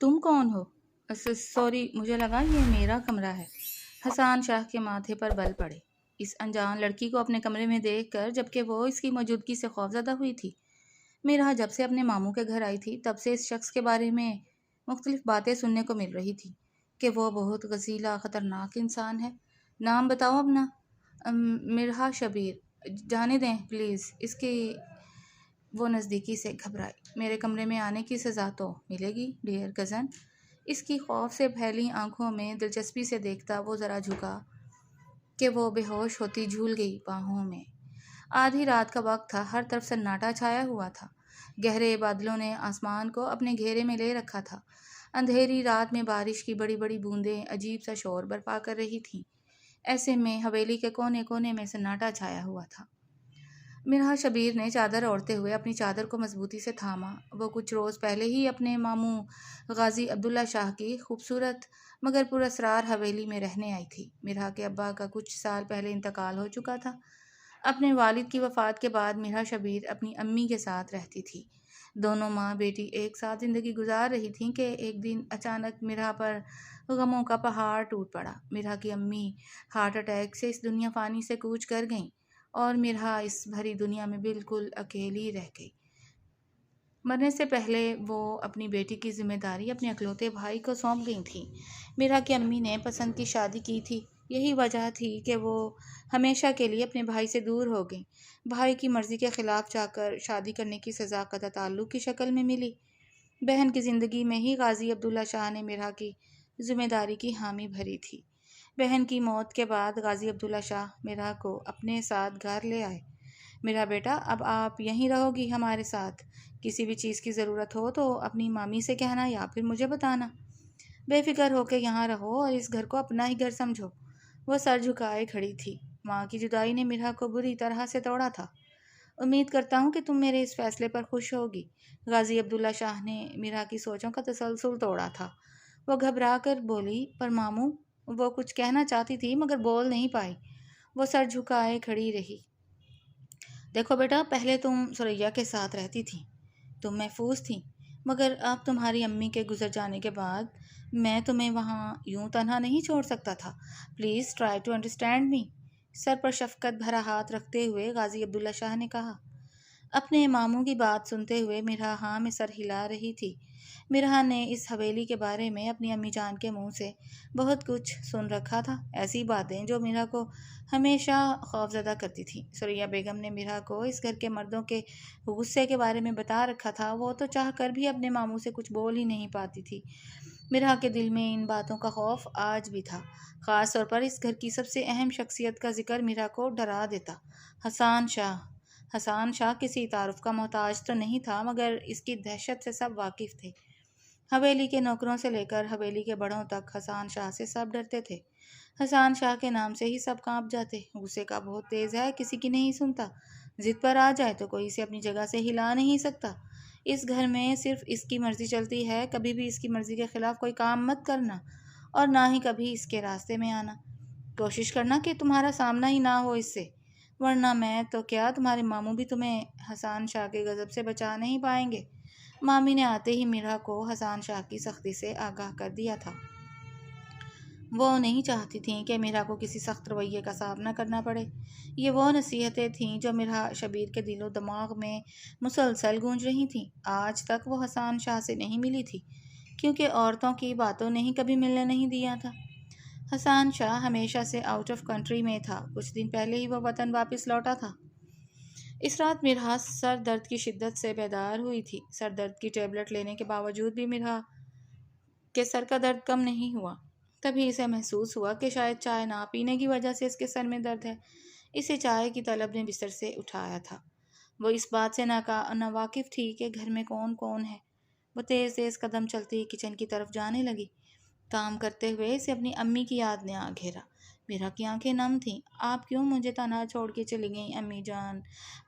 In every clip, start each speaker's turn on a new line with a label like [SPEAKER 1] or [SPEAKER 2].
[SPEAKER 1] تم کون ہو؟ سوری، مجھے لگا یہ میرا کمرہ ہے۔ حسان شاہ کے ماتھے پر بل پڑے اس انجان لڑکی کو اپنے کمرے میں دیکھ کر، جبکہ وہ اس کی موجودگی سے خوفزدہ ہوئی تھی۔ میرا جب سے اپنے ماموں کے گھر آئی تھی تب سے اس شخص کے بارے میں مختلف باتیں سننے کو مل رہی تھی کہ وہ بہت غزیلا خطرناک انسان ہے۔ نام بتاؤ اپنا۔ مرحا شبیر۔ جانے دیں پلیز اس کی۔ وہ نزدیکی سے گھبرائی۔ میرے کمرے میں آنے کی سزا تو ملے گی ڈیئر کزن۔ اس کی خوف سے پھیلی آنکھوں میں دلچسپی سے دیکھتا وہ ذرا جھکا کہ وہ بے ہوش ہوتی جھول گئی باہوں میں۔ آدھی رات کا وقت تھا، ہر طرف سناٹا چھایا ہوا تھا۔ گہرے بادلوں نے آسمان کو اپنے گھیرے میں لے رکھا تھا۔ اندھیری رات میں بارش کی بڑی بڑی بوندیں عجیب سا شور برپا کر رہی تھیں۔ ایسے میں حویلی کے کونے کونے میں سناٹا چھایا ہوا تھا۔ مرحا شبیر نے چادر اوڑھتے ہوئے اپنی چادر کو مضبوطی سے تھاما۔ وہ کچھ روز پہلے ہی اپنے ماموں غازی عبداللہ شاہ کی خوبصورت مگر پراسرار حویلی میں رہنے آئی تھی۔ مرحا کے ابا کا کچھ سال پہلے انتقال ہو چکا تھا۔ اپنے والد کی وفات کے بعد مرحا شبیر اپنی امی کے ساتھ رہتی تھی۔ دونوں ماں بیٹی ایک ساتھ زندگی گزار رہی تھیں کہ ایک دن اچانک مرحا پر غموں کا پہاڑ ٹوٹ پڑا۔ مرحا کی امی ہارٹ اٹیک سے اس دنیا فانی سے کوچ کر گئیں اور مرحا اس بھری دنیا میں بالکل اکیلی رہ گئی۔ مرنے سے پہلے وہ اپنی بیٹی کی ذمہ داری اپنے اکلوتے بھائی کو سونپ گئی تھیں۔ مرحا کی امی نے پسند کی شادی کی تھی، یہی وجہ تھی کہ وہ ہمیشہ کے لیے اپنے بھائی سے دور ہو گئیں۔ بھائی کی مرضی کے خلاف جا کر شادی کرنے کی سزا قطع تعلق کی شکل میں ملی۔ بہن کی زندگی میں ہی غازی عبداللہ شاہ نے مرحا کی ذمہ داری کی حامی بھری تھی۔ بہن کی موت کے بعد غازی عبداللہ شاہ مرحا کو اپنے ساتھ گھر لے آئے۔ مرحا بیٹا، اب آپ یہیں رہو گی ہمارے ساتھ۔ کسی بھی چیز کی ضرورت ہو تو اپنی مامی سے کہنا یا پھر مجھے بتانا۔ بے فکر ہو کے یہاں رہو اور اس گھر کو اپنا ہی گھر سمجھو۔ وہ سر جھکائے کھڑی تھی۔ ماں کی جدائی نے مرحا کو بری طرح سے توڑا تھا۔ امید کرتا ہوں کہ تم میرے اس فیصلے پر خوش ہوگی۔ غازی عبداللہ شاہ نے مرحا کی سوچوں کا تسلسل توڑا تھا۔ وہ گھبرا کر بولی، پر ماموں۔ وہ کچھ کہنا چاہتی تھی مگر بول نہیں پائی۔ وہ سر جھکائے کھڑی رہی۔ دیکھو بیٹا، پہلے تم ثریا کے ساتھ رہتی تھی، تم محفوظ تھیں، مگر اب تمہاری امی کے گزر جانے کے بعد میں تمہیں وہاں یوں تنہا نہیں چھوڑ سکتا تھا۔ Please try to understand me. سر پر شفقت بھرا ہاتھ رکھتے ہوئے غازی عبداللہ شاہ نے کہا۔ اپنے ماموں کی بات سنتے ہوئے مرحا ہاں میں سر ہلا رہی تھی۔ مرحا نے اس حویلی کے بارے میں اپنی امی جان کے منہ سے بہت کچھ سن رکھا تھا، ایسی باتیں جو مرحا کو ہمیشہ خوفزدہ کرتی تھیں۔ ثریا بیگم نے مرحا کو اس گھر کے مردوں کے غصے کے بارے میں بتا رکھا تھا۔ وہ تو چاہ کر بھی اپنے ماموں سے کچھ بول ہی نہیں پاتی تھی۔ مرحا کے دل میں ان باتوں کا خوف آج بھی تھا، خاص طور پر اس گھر کی سب سے اہم شخصیت کا ذکر مرحا کو ڈرا دیتا، حسان شاہ۔ حسان شاہ کسی تعارف کا محتاج تو نہیں تھا، مگر اس کی دہشت سے سب واقف تھے۔ حویلی کے نوکروں سے لے کر حویلی کے بڑوں تک حسان شاہ سے سب ڈرتے تھے۔ حسان شاہ کے نام سے ہی سب کانپ جاتے۔ غصے کا بہت تیز ہے، کسی کی نہیں سنتا، ضد پر آ جائے تو کوئی اسے اپنی جگہ سے ہلا نہیں سکتا۔ اس گھر میں صرف اس کی مرضی چلتی ہے، کبھی بھی اس کی مرضی کے خلاف کوئی کام مت کرنا اور نہ ہی کبھی اس کے راستے میں آنا۔ کوشش کرنا کہ تمہارا سامنا ہی نہ ہو اس سے، ورنہ میں تو کیا تمہارے ماموں بھی تمہیں حسان شاہ کے غضب سے بچا نہیں پائیں گے۔ مامی نے آتے ہی مرحا کو حسان شاہ کی سختی سے آگاہ کر دیا تھا۔ وہ نہیں چاہتی تھیں کہ مرحا کو کسی سخت رویے کا سامنا کرنا پڑے۔ یہ وہ نصیحتیں تھیں جو مرحا شبیر کے دل و دماغ میں مسلسل گونج رہی تھیں۔ آج تک وہ حسان شاہ سے نہیں ملی تھی، کیونکہ عورتوں کی باتوں نے ہی کبھی ملنے نہیں دیا تھا۔ حسان شاہ ہمیشہ سے آؤٹ آف کنٹری میں تھا، کچھ دن پہلے ہی وہ وطن واپس لوٹا تھا۔ اس رات مرحا سر درد کی شدت سے بیدار ہوئی تھی۔ سر درد کی ٹیبلٹ لینے کے باوجود بھی مرحا کے سر کا درد کم نہیں ہوا۔ تبھی اسے محسوس ہوا کہ شاید چائے نہ پینے کی وجہ سے اس کے سر میں درد ہے۔ اسے چائے کی طلب نے بستر سے اٹھایا تھا۔ وہ اس بات سے ناواقف تھی کہ گھر میں کون کون ہے۔ وہ تیز تیز قدم چلتی کچن کی طرف جانے لگی۔ کام کرتے ہوئے اسے اپنی امی کی یاد نے آ گھیرا۔ مرحا کی آنکھیں نم تھیں۔ آپ کیوں مجھے تنہا چھوڑ کے چلی گئیں امی جان؟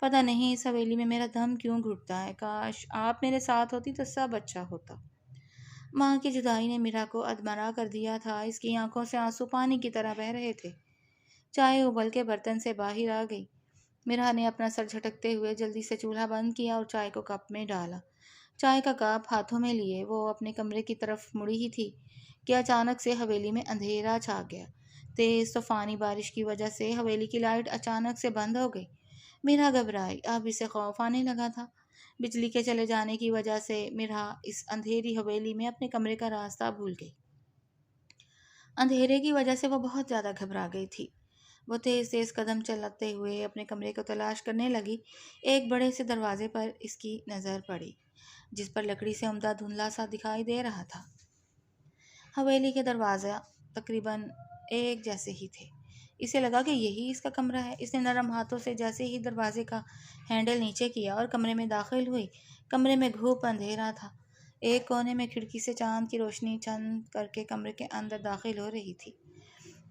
[SPEAKER 1] پتہ نہیں اس حویلی میں میرا دم کیوں گھٹتا ہے، کاش آپ میرے ساتھ ہوتی تو سب اچھا ہوتا۔ ماں کی جدائی نے مرحا کو ادمرا کر دیا تھا۔ اس کی آنکھوں سے آنسو پانی کی طرح بہہ رہے تھے۔ چائے ابل کے برتن سے باہر آ گئی۔ مرحا نے اپنا سر جھٹکتے ہوئے جلدی سے چولہا بند کیا اور چائے کو کپ میں ڈالا۔ چائے کا کپ ہاتھوں میں لیے وہ اپنے کمرے کی طرف مڑی ہی تھی کہ اچانک سے حویلی میں اندھیرا چھا گیا۔ تیز طوفانی بارش کی وجہ سے حویلی کی لائٹ اچانک سے بند ہو گئی۔ میرا گھبرائی، اب اسے خوف آنے لگا تھا۔ بجلی کے چلے جانے کی وجہ سے میرا اس اندھیری حویلی میں اپنے کمرے کا راستہ بھول گئی۔ اندھیرے کی وجہ سے وہ بہت زیادہ گھبرا گئی تھی۔ وہ تیز تیز قدم چلاتے ہوئے اپنے کمرے کو تلاش کرنے لگی۔ ایک بڑے سے دروازے پر اس کی نظر پڑی جس پر لکڑی سے عمدہ دھندلا سا دکھائی دے رہا تھا۔ حویلی کے دروازے تقریباً ایک جیسے ہی تھے۔ اسے لگا کہ یہی اس کا کمرہ ہے۔ اس نے نرم ہاتھوں سے جیسے ہی دروازے کا ہینڈل نیچے کیا اور کمرے میں داخل ہوئی۔ کمرے میں گھوپ اندھیرا تھا۔ ایک کونے میں کھڑکی سے چاند کی روشنی چند کر کے کمرے کے اندر داخل ہو رہی تھی۔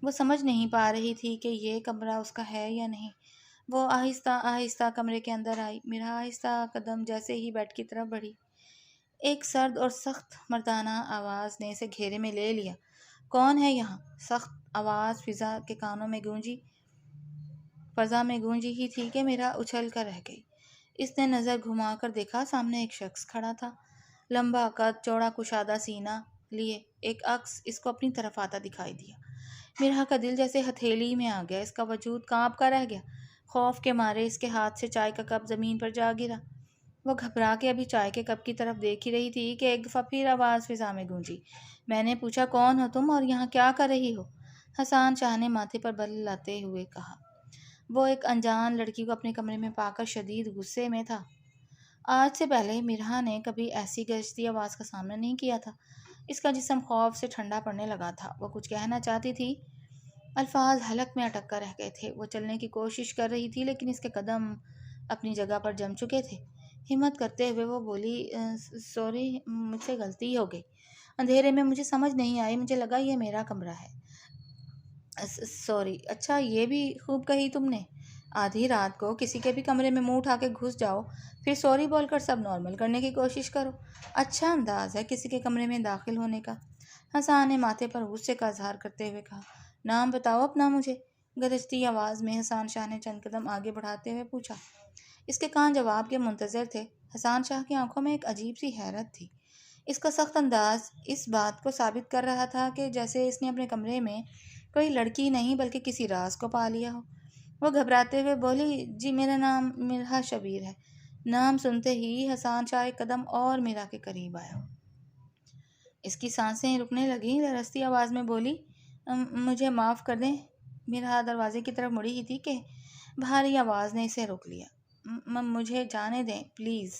[SPEAKER 1] وہ سمجھ نہیں پا رہی تھی کہ یہ کمرہ اس کا ہے یا نہیں۔ وہ آہستہ آہستہ کمرے کے اندر آئی۔ میرا آہستہ قدم جیسے ہی بیڈ کی طرف بڑھی، ایک سرد اور سخت مردانہ آواز نے اسے گھیرے میں لے لیا۔ کون ہے یہاں؟ سخت آواز فضا میں گونجی ہی تھی کہ میرا اچھل کر رہ گئی۔ اس نے نظر گھما کر دیکھا، سامنے ایک شخص کھڑا تھا، لمبا قد، چوڑا کشادہ سینہ لیے۔ ایک عکس اس کو اپنی طرف آتا دکھائی دیا۔ میرا کا دل جیسے ہتھیلی میں آ گیا۔ اس کا وجود کانپ کر رہ گیا۔ خوف کے مارے اس کے ہاتھ سے چائے کا کپ زمین پر جا گرا۔ وہ گھبرا کے ابھی چائے کے کپ کی طرف دیکھ ہی رہی تھی کہ ایک دفعہ پھر آواز فضا میں گونجی۔ میں نے پوچھا، کون ہو تم اور یہاں کیا کر رہی ہو؟ حسان شاہ نے ماتھے پر بل لاتے ہوئے کہا۔ وہ ایک انجان لڑکی کو اپنے کمرے میں پا کر شدید غصے میں تھا۔ آج سے پہلے مرحا نے کبھی ایسی گرجتی آواز کا سامنا نہیں کیا تھا۔ اس کا جسم خوف سے ٹھنڈا پڑنے لگا تھا۔ وہ کچھ کہنا چاہتی تھی، الفاظ حلق میں اٹک کر رہ گئے تھے۔ وہ چلنے کی کوشش کر رہی تھی لیکن اس کے قدم اپنی جگہ پر جم چکے تھے۔ ہمت کرتے ہوئے وہ بولی، سوری، مجھ سے غلطی ہو گئی۔ اندھیرے میں مجھے سمجھ نہیں آئی، مجھے لگا یہ میرا کمرہ ہے۔ سوری۔ اچھا، یہ بھی خوب کہی تم نے۔ آدھی رات کو کسی کے بھی کمرے میں منہ اٹھا کے گھس جاؤ، پھر سوری بول کر سب نارمل کرنے کی کوشش کرو۔ اچھا انداز ہے کسی کے کمرے میں داخل ہونے کا۔ حسان نے ماتھے پر غصے کا اظہار کرتے ہوئے کہا۔ نام بتاؤ اپنا مجھے، گرجتی آواز میں حسان شاہ نے چند قدم آگے بڑھاتے ہوئے پوچھا۔ اس کے کان جواب کے منتظر تھے۔ حسان شاہ کی آنکھوں میں ایک عجیب سی حیرت تھی۔ اس کا سخت انداز اس بات کو ثابت کر رہا تھا کہ جیسے اس نے اپنے کمرے میں کوئی لڑکی نہیں بلکہ کسی راز کو پا لیا ہو۔ وہ گھبراتے ہوئے بولی، جی میرا نام مرحا شبیر ہے۔ نام سنتے ہی حسان شاہ ایک قدم اور میرا کے قریب آیا۔ اس کی سانسیں رکنے لگیں۔ لرزتی آواز میں بولی، مجھے معاف کر دیں۔ میرا دروازے کی طرف مڑی ہی تھی کہ بھاری آواز نے اسے روک لیا۔ مجھے جانے دیں پلیز۔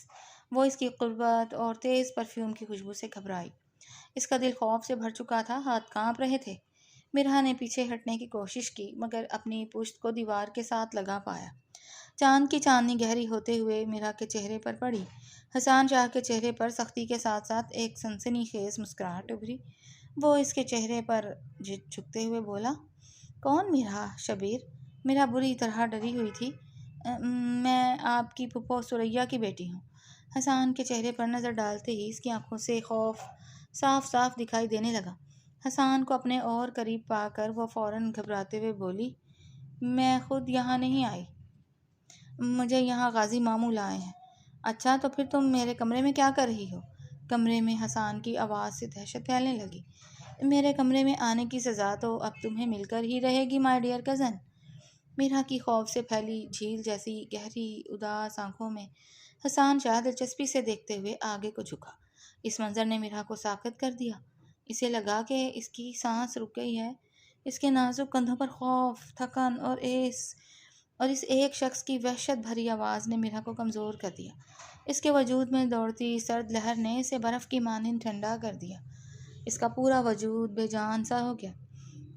[SPEAKER 1] وہ اس کی قربت اور تیز پرفیوم کی خوشبو سے گھبرائی۔ اس کا دل خوف سے بھر چکا تھا، ہاتھ کانپ رہے تھے۔ مرحا نے پیچھے ہٹنے کی کوشش کی مگر اپنی پشت کو دیوار کے ساتھ لگا پایا۔ چاند کی چاندنی گہری ہوتے ہوئے مرحا کے چہرے پر پڑی۔ حسان شاہ کے چہرے پر سختی کے ساتھ ساتھ ایک سنسنی خیز مسکراہٹ ابھری۔ وہ اس کے چہرے پر جھکتے ہوئے بولا، کون مرحا شبیر؟ مرحا بری طرح ڈری ہوئی تھی۔ میں آپ کی پھپھو ثریا کی بیٹی ہوں۔ حسان کے چہرے پر نظر ڈالتے ہی اس کی آنکھوں سے خوف صاف صاف دکھائی دینے لگا۔ حسان کو اپنے اور قریب پا کر وہ فوراً گھبراتے ہوئے بولی، میں خود یہاں نہیں آئی، مجھے یہاں غازی ماموں لائے ہیں۔ اچھا تو پھر تم میرے کمرے میں کیا کر رہی ہو؟ کمرے میں حسان کی آواز سے دہشت پھیلنے لگی۔ میرے کمرے میں آنے کی سزا تو اب تمہیں مل کر ہی رہے گی مائی ڈیئر کزن۔ مرحا کی خوف سے پھیلی جھیل جیسی گہری اداس آنکھوں میں حسان شاہ دلچسپی سے دیکھتے ہوئے آگے کو جھکا۔ اس منظر نے مرحا کو ساکت کر دیا۔ اسے لگا کہ اس کی سانس رک گئی ہے۔ اس کے نازک کندھوں پر خوف، تھکن اور اس ایک شخص کی وحشت بھری آواز نے مرحا کو کمزور کر دیا۔ اس کے وجود میں دوڑتی سرد لہر نے اسے برف کی مانند ٹھنڈا کر دیا۔ اس کا پورا وجود بے جان سا ہو گیا۔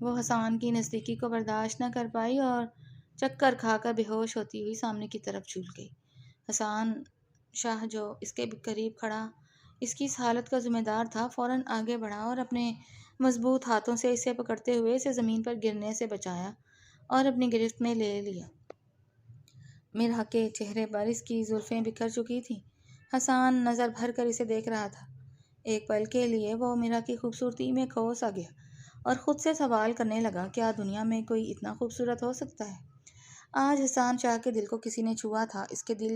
[SPEAKER 1] وہ حسان کی نزدیکی کو برداشت نہ کر پائی اور چکر کھا کر بے ہوش ہوتی ہوئی سامنے کی طرف جھول گئی۔ حسان شاہ جو اس کے قریب کھڑا اس کی اس حالت کا ذمہ دار تھا، فوراً آگے بڑھا اور اپنے مضبوط ہاتھوں سے اسے پکڑتے ہوئے اسے زمین پر گرنے سے بچایا اور اپنی گرفت میں لے لیا۔ مرحا کے چہرے پر اس کی زلفیں بکھر چکی تھیں۔ حسان نظر بھر کر اسے دیکھ رہا تھا۔ ایک پل کے لیے وہ مرحا کی خوبصورتی میں کھو سا گیا اور خود سے سوال کرنے لگا، کیا دنیا میں کوئی اتنا خوبصورت ہو سکتا ہے؟ آج حسان شاہ کے دل کو کسی نے چھوا تھا۔ اس کے دل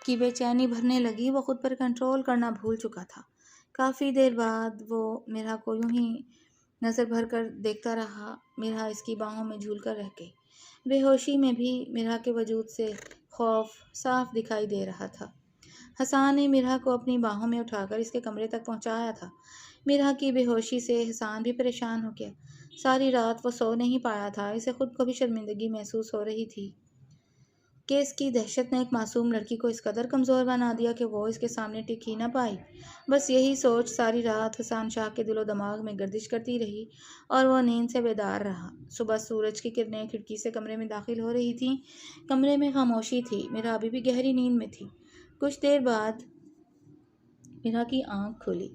[SPEAKER 1] کی بے چینی بھرنے لگی، وہ خود پر کنٹرول کرنا بھول چکا تھا۔ کافی دیر بعد وہ میرا کو یوں ہی نظر بھر کر دیکھتا رہا۔ میرا اس کی باہوں میں جھول کر رہ گئی۔ بے ہوشی میں بھی میرا کے وجود سے خوف صاف دکھائی دے رہا تھا۔ حسان نے میرا کو اپنی باہوں میں اٹھا کر اس کے کمرے تک پہنچایا تھا۔ میرا کی بے ہوشی سے حسان بھی پریشان ہو گیا۔ ساری رات وہ سو نہیں پایا تھا۔ اسے خود کو بھی شرمندگی محسوس ہو رہی تھی کہ اس کی دہشت نے ایک معصوم لڑکی کو اس قدر کمزور بنا دیا کہ وہ اس کے سامنے ٹک ہی نہ پائی۔ بس یہی سوچ ساری رات حسان شاہ کے دل و دماغ میں گردش کرتی رہی اور وہ نیند سے بیدار رہا۔ صبح سورج کی کرنیں کھڑکی سے کمرے میں داخل ہو رہی تھیں۔ کمرے میں خاموشی تھی۔ میرا ابھی بھی گہری نیند میں تھی۔ کچھ دیر بعد میرا کی آنکھ کھلی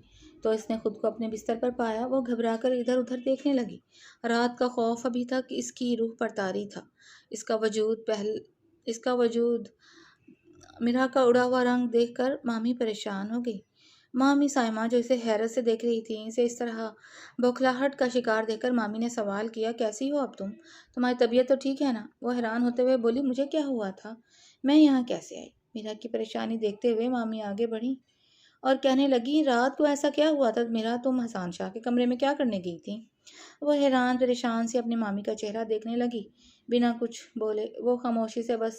[SPEAKER 1] تو اس نے خود کو اپنے بستر پر پایا۔ وہ گھبرا کر ادھر ادھر دیکھنے لگی۔ رات کا خوف ابھی تک اس کی روح پر طاری تھا۔ اس کا وجود میرا کا اڑا ہوا رنگ دیکھ کر مامی پریشان ہو گئی۔ مامی سائمہ جو اسے حیرت سے دیکھ رہی تھی، اسے اس طرح بوکھلاہٹ کا شکار دیکھ کر مامی نے سوال کیا، کیسی ہو اب تم؟ تمہاری طبیعت تو ٹھیک ہے نا؟ وہ حیران ہوتے ہوئے بولی، مجھے کیا ہوا تھا؟ میں یہاں کیسے آئی؟ میرا کی پریشانی دیکھتے ہوئے مامی آگے بڑھی اور کہنے لگی، رات کو ایسا کیا ہوا تھا میرا؟ تم حسان شاہ کے کمرے میں کیا کرنے گئی تھی؟ وہ حیران پریشان سے اپنی مامی کا چہرہ دیکھنے لگی۔ بنا کچھ بولے وہ خاموشی سے بس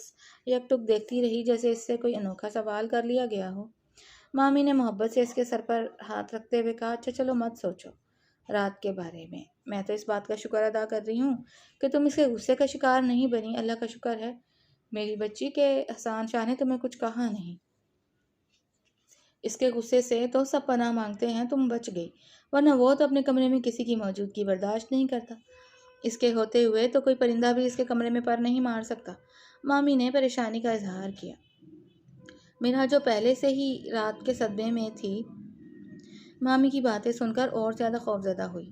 [SPEAKER 1] یک ٹک دیکھتی رہی، جیسے اس سے کوئی انوکھا سوال کر لیا گیا ہو۔ مامی نے محبت سے اس کے سر پر ہاتھ رکھتے ہوئے کہا، اچھا چلو مت سوچو رات کے بارے میں تو اس بات کا شکر ادا کر رہی ہوں کہ تم اس کے غصے کا شکار نہیں بنی۔ اللہ کا شکر ہے میری بچی کہ حسان شاہ نے تمہیں کچھ کہا نہیں۔ اس کے غصے سے تو سب پناہ مانگتے ہیں تم بچ گئی، ورنہ وہ تو اپنے کمرے میں کسی کی موجودگی برداشت نہیں کرتا۔ اس کے ہوتے ہوئے تو کوئی پرندہ بھی اس کے کمرے میں پر نہیں مار سکتا۔ مامی نے پریشانی کا اظہار کیا۔ میرا جو پہلے سے ہی رات کے صدمے میں تھی، مامی کی باتیں سن کر اور زیادہ خوفزدہ ہوئی۔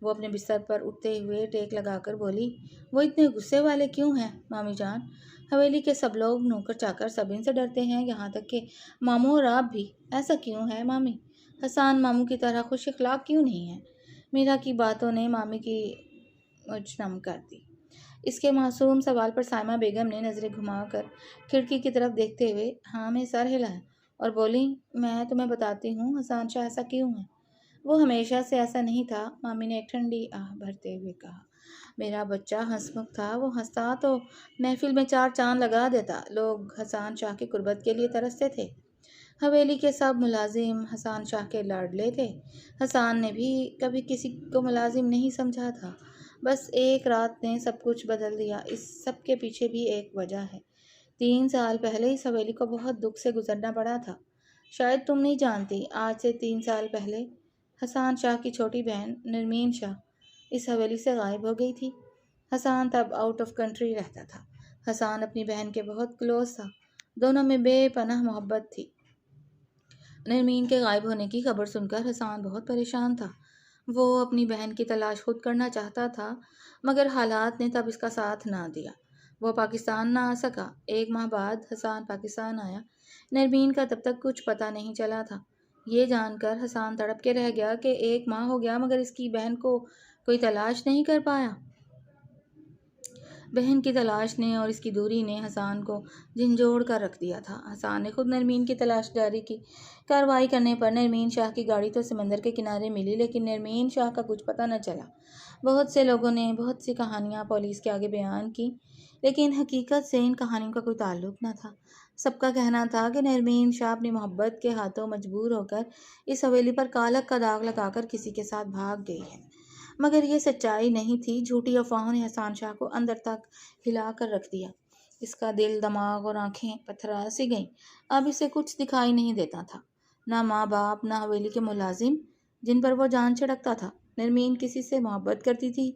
[SPEAKER 1] وہ اپنے بستر پر اٹھتے ہوئے ٹیک لگا کر بولی، وہ اتنے غصے والے کیوں ہیں مامی جان؟ حویلی کے سب لوگ نوکر چاکر سب ان سے ڈرتے ہیں، یہاں تک کہ ماموں اور آپ بھی۔ ایسا کیوں ہے مامی؟ حسان ماموں کی طرح خوش اخلاق کیوں نہیں ہے؟ میرا کی باتوں نے مامی کی مجھ نم کر دی۔ اس کے معصوم سوال پر سائمہ بیگم نے نظریں گھما کر کھڑکی کی طرف دیکھتے ہوئے ہاں میں سر ہلایا اور بولی، میں تمہیں بتاتی ہوں حسان شاہ ایسا کیوں ہے۔ وہ ہمیشہ سے ایسا نہیں تھا، مامی نے ایک ٹھنڈی آہ بھرتے ہوئے کہا۔ میرا بچہ ہنسمکھ تھا، وہ ہنستا تو محفل میں چار چاند لگا دیتا۔ لوگ حسان شاہ کی قربت کے لیے ترستے تھے۔ حویلی کے سب ملازم حسان شاہ کے لاڈلے تھے۔ حسان نے بھی کبھی کسی کو ملازم نہیں سمجھا تھا۔ بس ایک رات نے سب کچھ بدل دیا۔ اس سب کے پیچھے بھی ایک وجہ ہے۔ 3 سال پہلے اس حویلی کو بہت دکھ سے گزرنا پڑا تھا۔ شاید تم نہیں جانتی، آج سے 3 سال پہلے حسان شاہ کی چھوٹی بہن نرمین شاہ اس حویلی سے غائب ہو گئی تھی۔ حسان تب آؤٹ آف کنٹری رہتا تھا۔ حسان اپنی بہن کے بہت کلوز تھا، دونوں میں بے پناہ محبت تھی۔ نرمین کے غائب ہونے کی خبر سن کر حسان بہت پریشان تھا۔ وہ اپنی بہن کی تلاش خود کرنا چاہتا تھا، مگر حالات نے تب اس کا ساتھ نہ دیا۔ وہ پاکستان نہ آ سکا۔ 1 ماہ بعد حسان پاکستان آیا۔ نرمین کا تب تک کچھ پتہ نہیں چلا تھا۔ یہ جان کر حسان تڑپ کے رہ گیا کہ 1 ماہ ہو گیا مگر اس کی بہن کو کوئی تلاش نہیں کر پایا۔ بہن کی تلاش نے اور اس کی دوری نے حسان کو جھنجھوڑ کر رکھ دیا تھا۔ حسان نے خود نرمین کی تلاش جاری کی۔ کارروائی کرنے پر نرمین شاہ کی گاڑی تو سمندر کے کنارے ملی، لیکن نرمین شاہ کا کچھ پتہ نہ چلا۔ بہت سے لوگوں نے بہت سی کہانیاں پولیس کے آگے بیان کی، لیکن حقیقت سے ان کہانیوں کا کوئی تعلق نہ تھا۔ سب کا کہنا تھا کہ نرمین شاہ اپنی محبت کے ہاتھوں مجبور ہو کر اس حویلی پر کالک کا داغ لگا کر کسی کے ساتھ بھاگ گئی ہے، مگر یہ سچائی نہیں تھی۔ جھوٹی افواہوں نے حسان شاہ کو اندر تک ہلا کر رکھ دیا۔ اس کا دل، دماغ اور آنکھیں پتھرا سی گئیں۔ اب اسے کچھ دکھائی نہیں دیتا تھا، نہ ماں باپ، نہ حویلی کے ملازم جن پر وہ جان چھڑکتا تھا۔ نرمین کسی سے محبت کرتی تھی،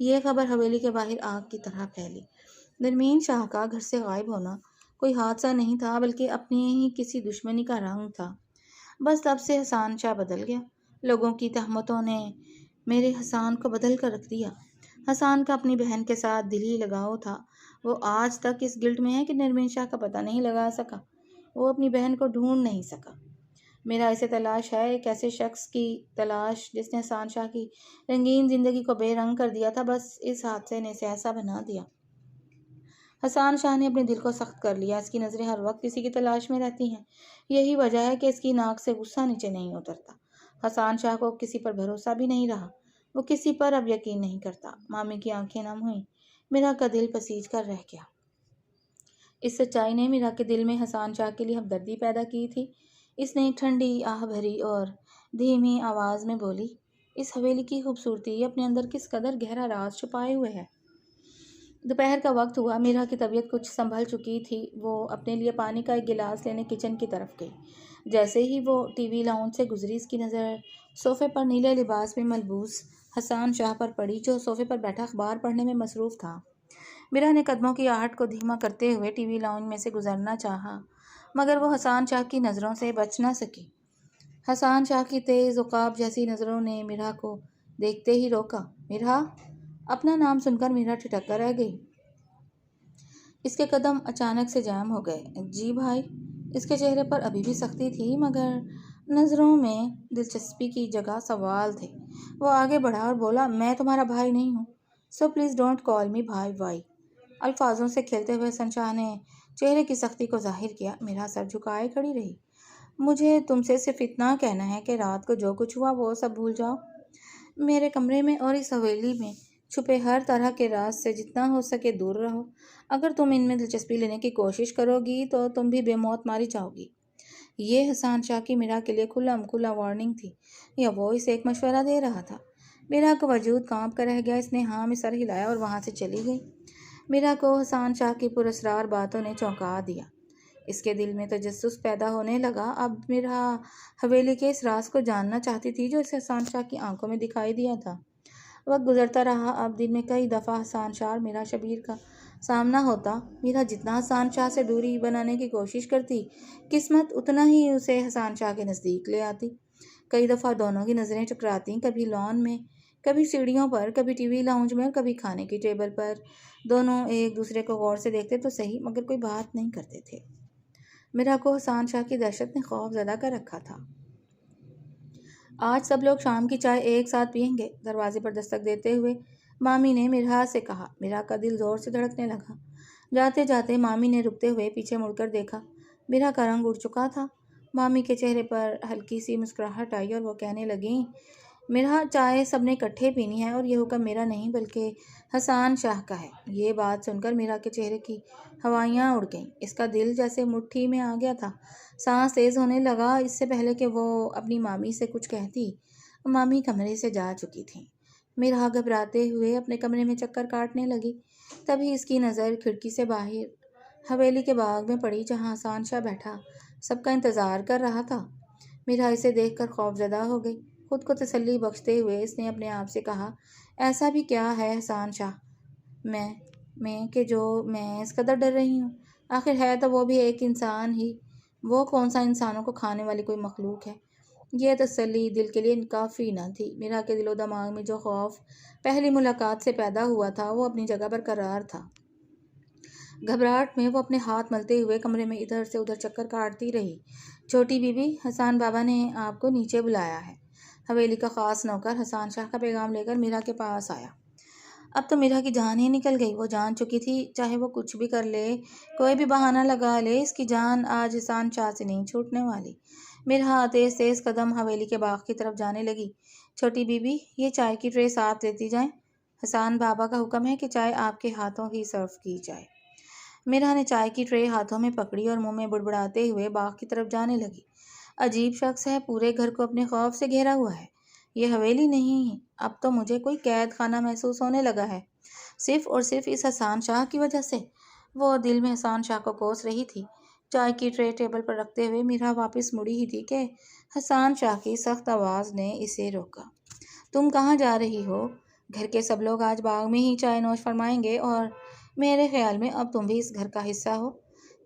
[SPEAKER 1] یہ خبر حویلی کے باہر آگ کی طرح پھیلی۔ نرمین شاہ کا گھر سے غائب ہونا کوئی حادثہ نہیں تھا، بلکہ اپنی ہی کسی دشمنی کا رنگ تھا۔ بس تب سے حسان شاہ بدل گیا۔ لوگوں کی تہمتوں نے میرے حسان کو بدل کر رکھ دیا۔ حسان کا اپنی بہن کے ساتھ دلی لگاؤ تھا۔ وہ آج تک اس گلٹ میں ہے کہ نرمین شاہ کا پتہ نہیں لگا سکا، وہ اپنی بہن کو ڈھونڈ نہیں سکا۔ میرا اسے تلاش ہے، ایک ایسے شخص کی تلاش جس نے حسان شاہ کی رنگین زندگی کو بے رنگ کر دیا تھا۔ بس اس حادثے نے اسے ایسا بنا دیا۔ حسان شاہ نے اپنے دل کو سخت کر لیا۔ اس کی نظریں ہر وقت کسی کی تلاش میں رہتی ہیں۔ یہی وجہ ہے کہ اس کی ناک سے غصہ نیچے نہیں اترتا۔ حسان شاہ کو کسی پر بھروسہ بھی نہیں رہا۔ وہ کسی پر اب یقین نہیں کرتا۔ مامی کی آنکھیں نم ہوئیں۔ میرا کا دل پسیج کر رہ گیا۔ اس سچائی نے میرا کے دل میں حسان شاہ کے لیے ہمدردی پیدا کی تھی۔ اس نے ایک ٹھنڈی آہ بھری اور دھیمی آواز میں بولی، اس حویلی کی خوبصورتی اپنے اندر کس قدر گہرا راز چھپائے ہوئے ہے۔ دوپہر کا وقت ہوا۔ میرا کی طبیعت کچھ سنبھل چکی تھی۔ وہ اپنے لیے پانی کا ایک گلاس لینے کچن کی طرف گئی۔ جیسے ہی وہ ٹی وی لاؤنج سے گزری، اس کی نظر صوفے پر نیلے لباس میں ملبوس حسان شاہ پر پڑی، جو صوفے پر بیٹھا اخبار پڑھنے میں مصروف تھا۔ میرا نے قدموں کی آہٹ کو دھیما کرتے ہوئے ٹی وی لاؤنج میں سے گزرنا چاہا، مگر وہ حسان شاہ کی نظروں سے بچ نہ سکی۔ حسان شاہ کی تیز عقاب جیسی نظروں نے میرا کو دیکھتے ہی روکا۔ میرا! اپنا نام سن کر میرا ٹھٹک کر رہ گئی۔ اس کے قدم اچانک سے جام ہو گئے۔ جی بھائی؟ اس کے چہرے پر ابھی بھی سختی تھی، مگر نظروں میں دلچسپی کی جگہ سوال تھے۔ وہ آگے بڑھا اور بولا، میں تمہارا بھائی نہیں ہوں، سو پلیز ڈونٹ کال می بھائی وائی۔ الفاظوں سے کھیلتے ہوئے حسن شاہ نے چہرے کی سختی کو ظاہر کیا۔ میرا سر جھکائے کھڑی رہی۔ مجھے تم سے صرف اتنا کہنا ہے کہ رات کو جو کچھ ہوا وہ سب بھول جاؤ۔ میرے کمرے میں اور اس حویلی میں چھپے ہر طرح کے راز سے جتنا ہو سکے دور رہو۔ اگر تم ان میں دلچسپی لینے کی کوشش کرو گی تو تم بھی بے موت ماری جاؤ گی۔ یہ حسان شاہ کی میرا کے لیے کھلم کھلا وارننگ تھی، یا وہ اسے ایک مشورہ دے رہا تھا؟ میرا کا وجود کانپ کر رہ گیا۔ اس نے ہاں میں سر ہلایا اور وہاں سے چلی گئی۔ میرا کو حسان شاہ کی پراسرار باتوں نے چونکا دیا۔ اس کے دل میں تجسس پیدا ہونے لگا۔ اب میرا حویلی کے اس راز کو جاننا چاہتی تھی جو اسے حسان شاہ کی آنکھوں میں دکھائی دیا تھا۔ وقت گزرتا رہا۔ اب دن میں کئی دفعہ حسان شاہ اور میرا شبیر کا سامنا ہوتا۔ میرا جتنا حسان شاہ سے دوری بنانے کی کوشش کرتی، قسمت اتنا ہی اسے حسان شاہ کے نزدیک لے آتی۔ کئی دفعہ دونوں کی نظریں ٹکراتی، کبھی لان میں، کبھی سیڑھیوں پر، کبھی ٹی وی لاؤنج میں اور کبھی کھانے کی ٹیبل پر۔ دونوں ایک دوسرے کو غور سے دیکھتے تو صحیح، مگر کوئی بات نہیں کرتے تھے۔ میرا کو حسان شاہ کی دہشت نے خوف زدہ کر رکھا تھا۔ آج سب لوگ شام کی چائے ایک ساتھ پئیں گے، دروازے پر دستک دیتے ہوئے مامی نے میرا سے کہا۔ میرا کا دل زور سے دھڑکنے لگا۔ جاتے جاتے مامی نے رکتے ہوئے پیچھے مڑ کر دیکھا۔ میرا کا رنگ اڑ چکا تھا۔ مامی کے چہرے پر ہلکی سی مسکراہٹ آئی اور وہ کہنے لگیں، میرا چائے سب نے اکٹھے پینی ہے اور یہ حکم میرا نہیں بلکہ حسان شاہ کا ہے۔ یہ بات سن کر میرا کے چہرے کی ہوائیاں اڑ گئیں۔ اس کا دل جیسے مٹھی میں آ گیا تھا۔ سانس تیز ہونے لگا۔ اس سے پہلے کہ وہ اپنی مامی سے کچھ کہتی، مامی کمرے سے جا چکی تھیں۔ میرا گھبراتے ہوئے اپنے کمرے میں چکر کاٹنے لگی۔ تبھی اس کی نظر کھڑکی سے باہر حویلی کے باغ میں پڑی، جہاں حسان شاہ بیٹھا سب کا انتظار کر رہا تھا۔ میرا اسے دیکھ کر خوف زدہ ہو گئی۔ خود کو تسلی بخشتے ہوئے اس نے اپنے آپ سے کہا، ایسا بھی کیا ہے حسان شاہ میں کہ جو میں اس قدر ڈر رہی ہوں؟ آخر ہے تو وہ بھی ایک انسان ہی۔ وہ کون سا انسانوں کو کھانے والی کوئی مخلوق ہے؟ یہ تسلی دل کے لیے کافی نہ تھی۔ میرا کے دل و دماغ میں جو خوف پہلی ملاقات سے پیدا ہوا تھا وہ اپنی جگہ برقرار تھا۔ گھبراہٹ میں وہ اپنے ہاتھ ملتے ہوئے کمرے میں ادھر سے ادھر چکر کاٹتی رہی۔ چھوٹی بی بی، حسان بابا نے آپ کو نیچے بلایا ہے۔ حویلی کا خاص نوکر حسان شاہ کا پیغام لے کر میرا کے پاس آیا۔ اب تو میرا کی جان ہی نکل گئی۔ وہ جان چکی تھی چاہے وہ کچھ بھی کر لے، کوئی بھی بہانہ لگا لے، اس کی جان آج حسان شاہ سے نہیں چھوٹنے والی۔ میرا تیز تیز قدم حویلی کے باغ کی طرف جانے لگی۔ چھوٹی بی بی، یہ چائے کی ٹرے ساتھ لیتی جائیں۔ حسان بابا کا حکم ہے کہ چائے آپ کے ہاتھوں ہی سرو کی جائے۔ میرا نے چائے کی ٹرے ہاتھوں میں پکڑی اور منہ میں بڑبڑاتے ہوئے باغ کی طرف جانے لگی۔ عجیب شخص ہے، پورے گھر کو اپنے خوف سے گھیرا ہوا ہے۔ یہ حویلی نہیں، اب تو مجھے کوئی قید خانہ محسوس ہونے لگا ہے، صرف اور صرف اس حسان شاہ کی وجہ سے۔ وہ دل میں حسان شاہ کو کوس رہی تھی۔ چائے کی ٹرے ٹیبل پر رکھتے ہوئے میرا واپس مڑی ہی تھی کہ حسان شاہ کی سخت آواز نے اسے روکا۔ تم کہاں جا رہی ہو؟ گھر کے سب لوگ آج باغ میں ہی چائے نوش فرمائیں گے اور میرے خیال میں اب تم بھی اس گھر کا حصہ ہو۔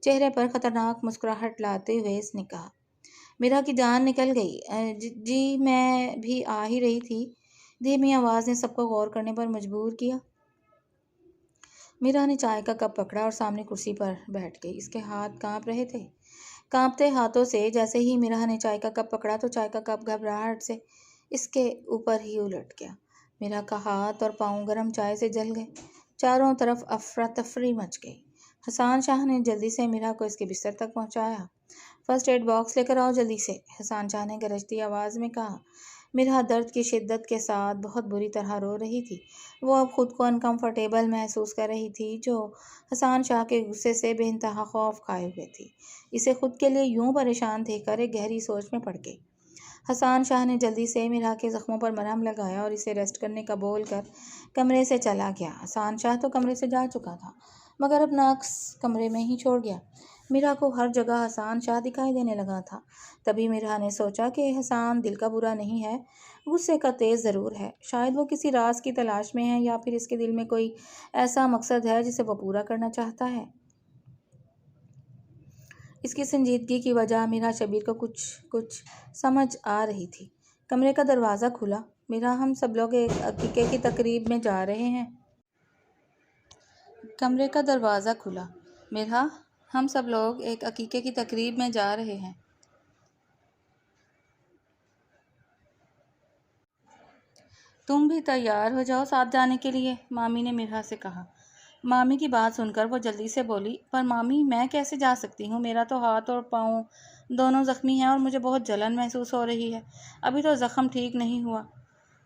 [SPEAKER 1] چہرے پر خطرناک مسکراہٹ لاتے ہوئے اس نے کہا۔ میرا کی جان نکل گئی۔ جی میں بھی آ ہی رہی تھی، دھیمی آواز نے سب کو غور کرنے پر مجبور کیا۔ میرا نے چائے کا کپ پکڑا اور سامنے کرسی پر بیٹھ گئی۔ اس کے ہاتھ کانپ رہے تھے۔ کانپتے ہاتھوں سے جیسے ہی میرا نے چائے کا کپ پکڑا تو چائے کا کپ گھبراہٹ سے اس کے اوپر ہی الٹ گیا۔ میرا کا ہاتھ اور پاؤں گرم چائے سے جل گئے۔ چاروں طرف افراتفری مچ گئی۔ حسان شاہ نے جلدی سے میرا کو اس کے بستر تک پہنچایا۔ فرسٹ ایڈ باکس لے کر آؤ جلدی سے، حسان شاہ نے گرجتی آواز میں کہا۔ میرا درد کی شدت کے ساتھ بہت بری طرح رو رہی تھی۔ وہ اب خود کو انکمفرٹیبل محسوس کر رہی تھی، جو حسان شاہ کے غصے سے بے انتہا خوف کھائے ہوئے تھی۔ اسے خود کے لیے یوں پریشان دیکھ کر ایک گہری سوچ میں پڑ گئی۔ حسان شاہ نے جلدی سے میرا کے زخموں پر مرہم لگایا اور اسے ریسٹ کرنے کا بول کر کمرے سے چلا گیا۔ حسان شاہ تو کمرے سے جا چکا تھا، مگر اپنا عکس کمرے میں ہی چھوڑ گیا۔ میرا کو ہر جگہ حسان شاہ دکھائی دینے لگا تھا۔ تبھی میرا نے سوچا کہ حسان دل کا برا نہیں ہے، غصے کا تیز ضرور ہے۔ شاید وہ کسی راز کی تلاش میں ہے، یا پھر اس کے دل میں کوئی ایسا مقصد ہے جسے وہ پورا کرنا چاہتا ہے۔ اس کی سنجیدگی کی وجہ میرا شبیر کو کچھ سمجھ آ رہی تھی۔ کمرے کا دروازہ کھلا۔ میرا ہم سب لوگ ایک عقیقے کی تقریب میں جا رہے ہیں۔ کمرے کا دروازہ کھلا۔ میرا ہم سب لوگ ایک عقیقے کی تقریب میں جا رہے ہیں۔ تم بھی تیار ہو جاؤ ساتھ جانے کے لیے، مامی نے میرا سے کہا۔ مامی کی بات سن کر وہ جلدی سے بولی، پر مامی میں کیسے جا سکتی ہوں؟ میرا تو ہاتھ اور پاؤں دونوں زخمی ہیں اور مجھے بہت جلن محسوس ہو رہی ہے۔ ابھی تو زخم ٹھیک نہیں ہوا۔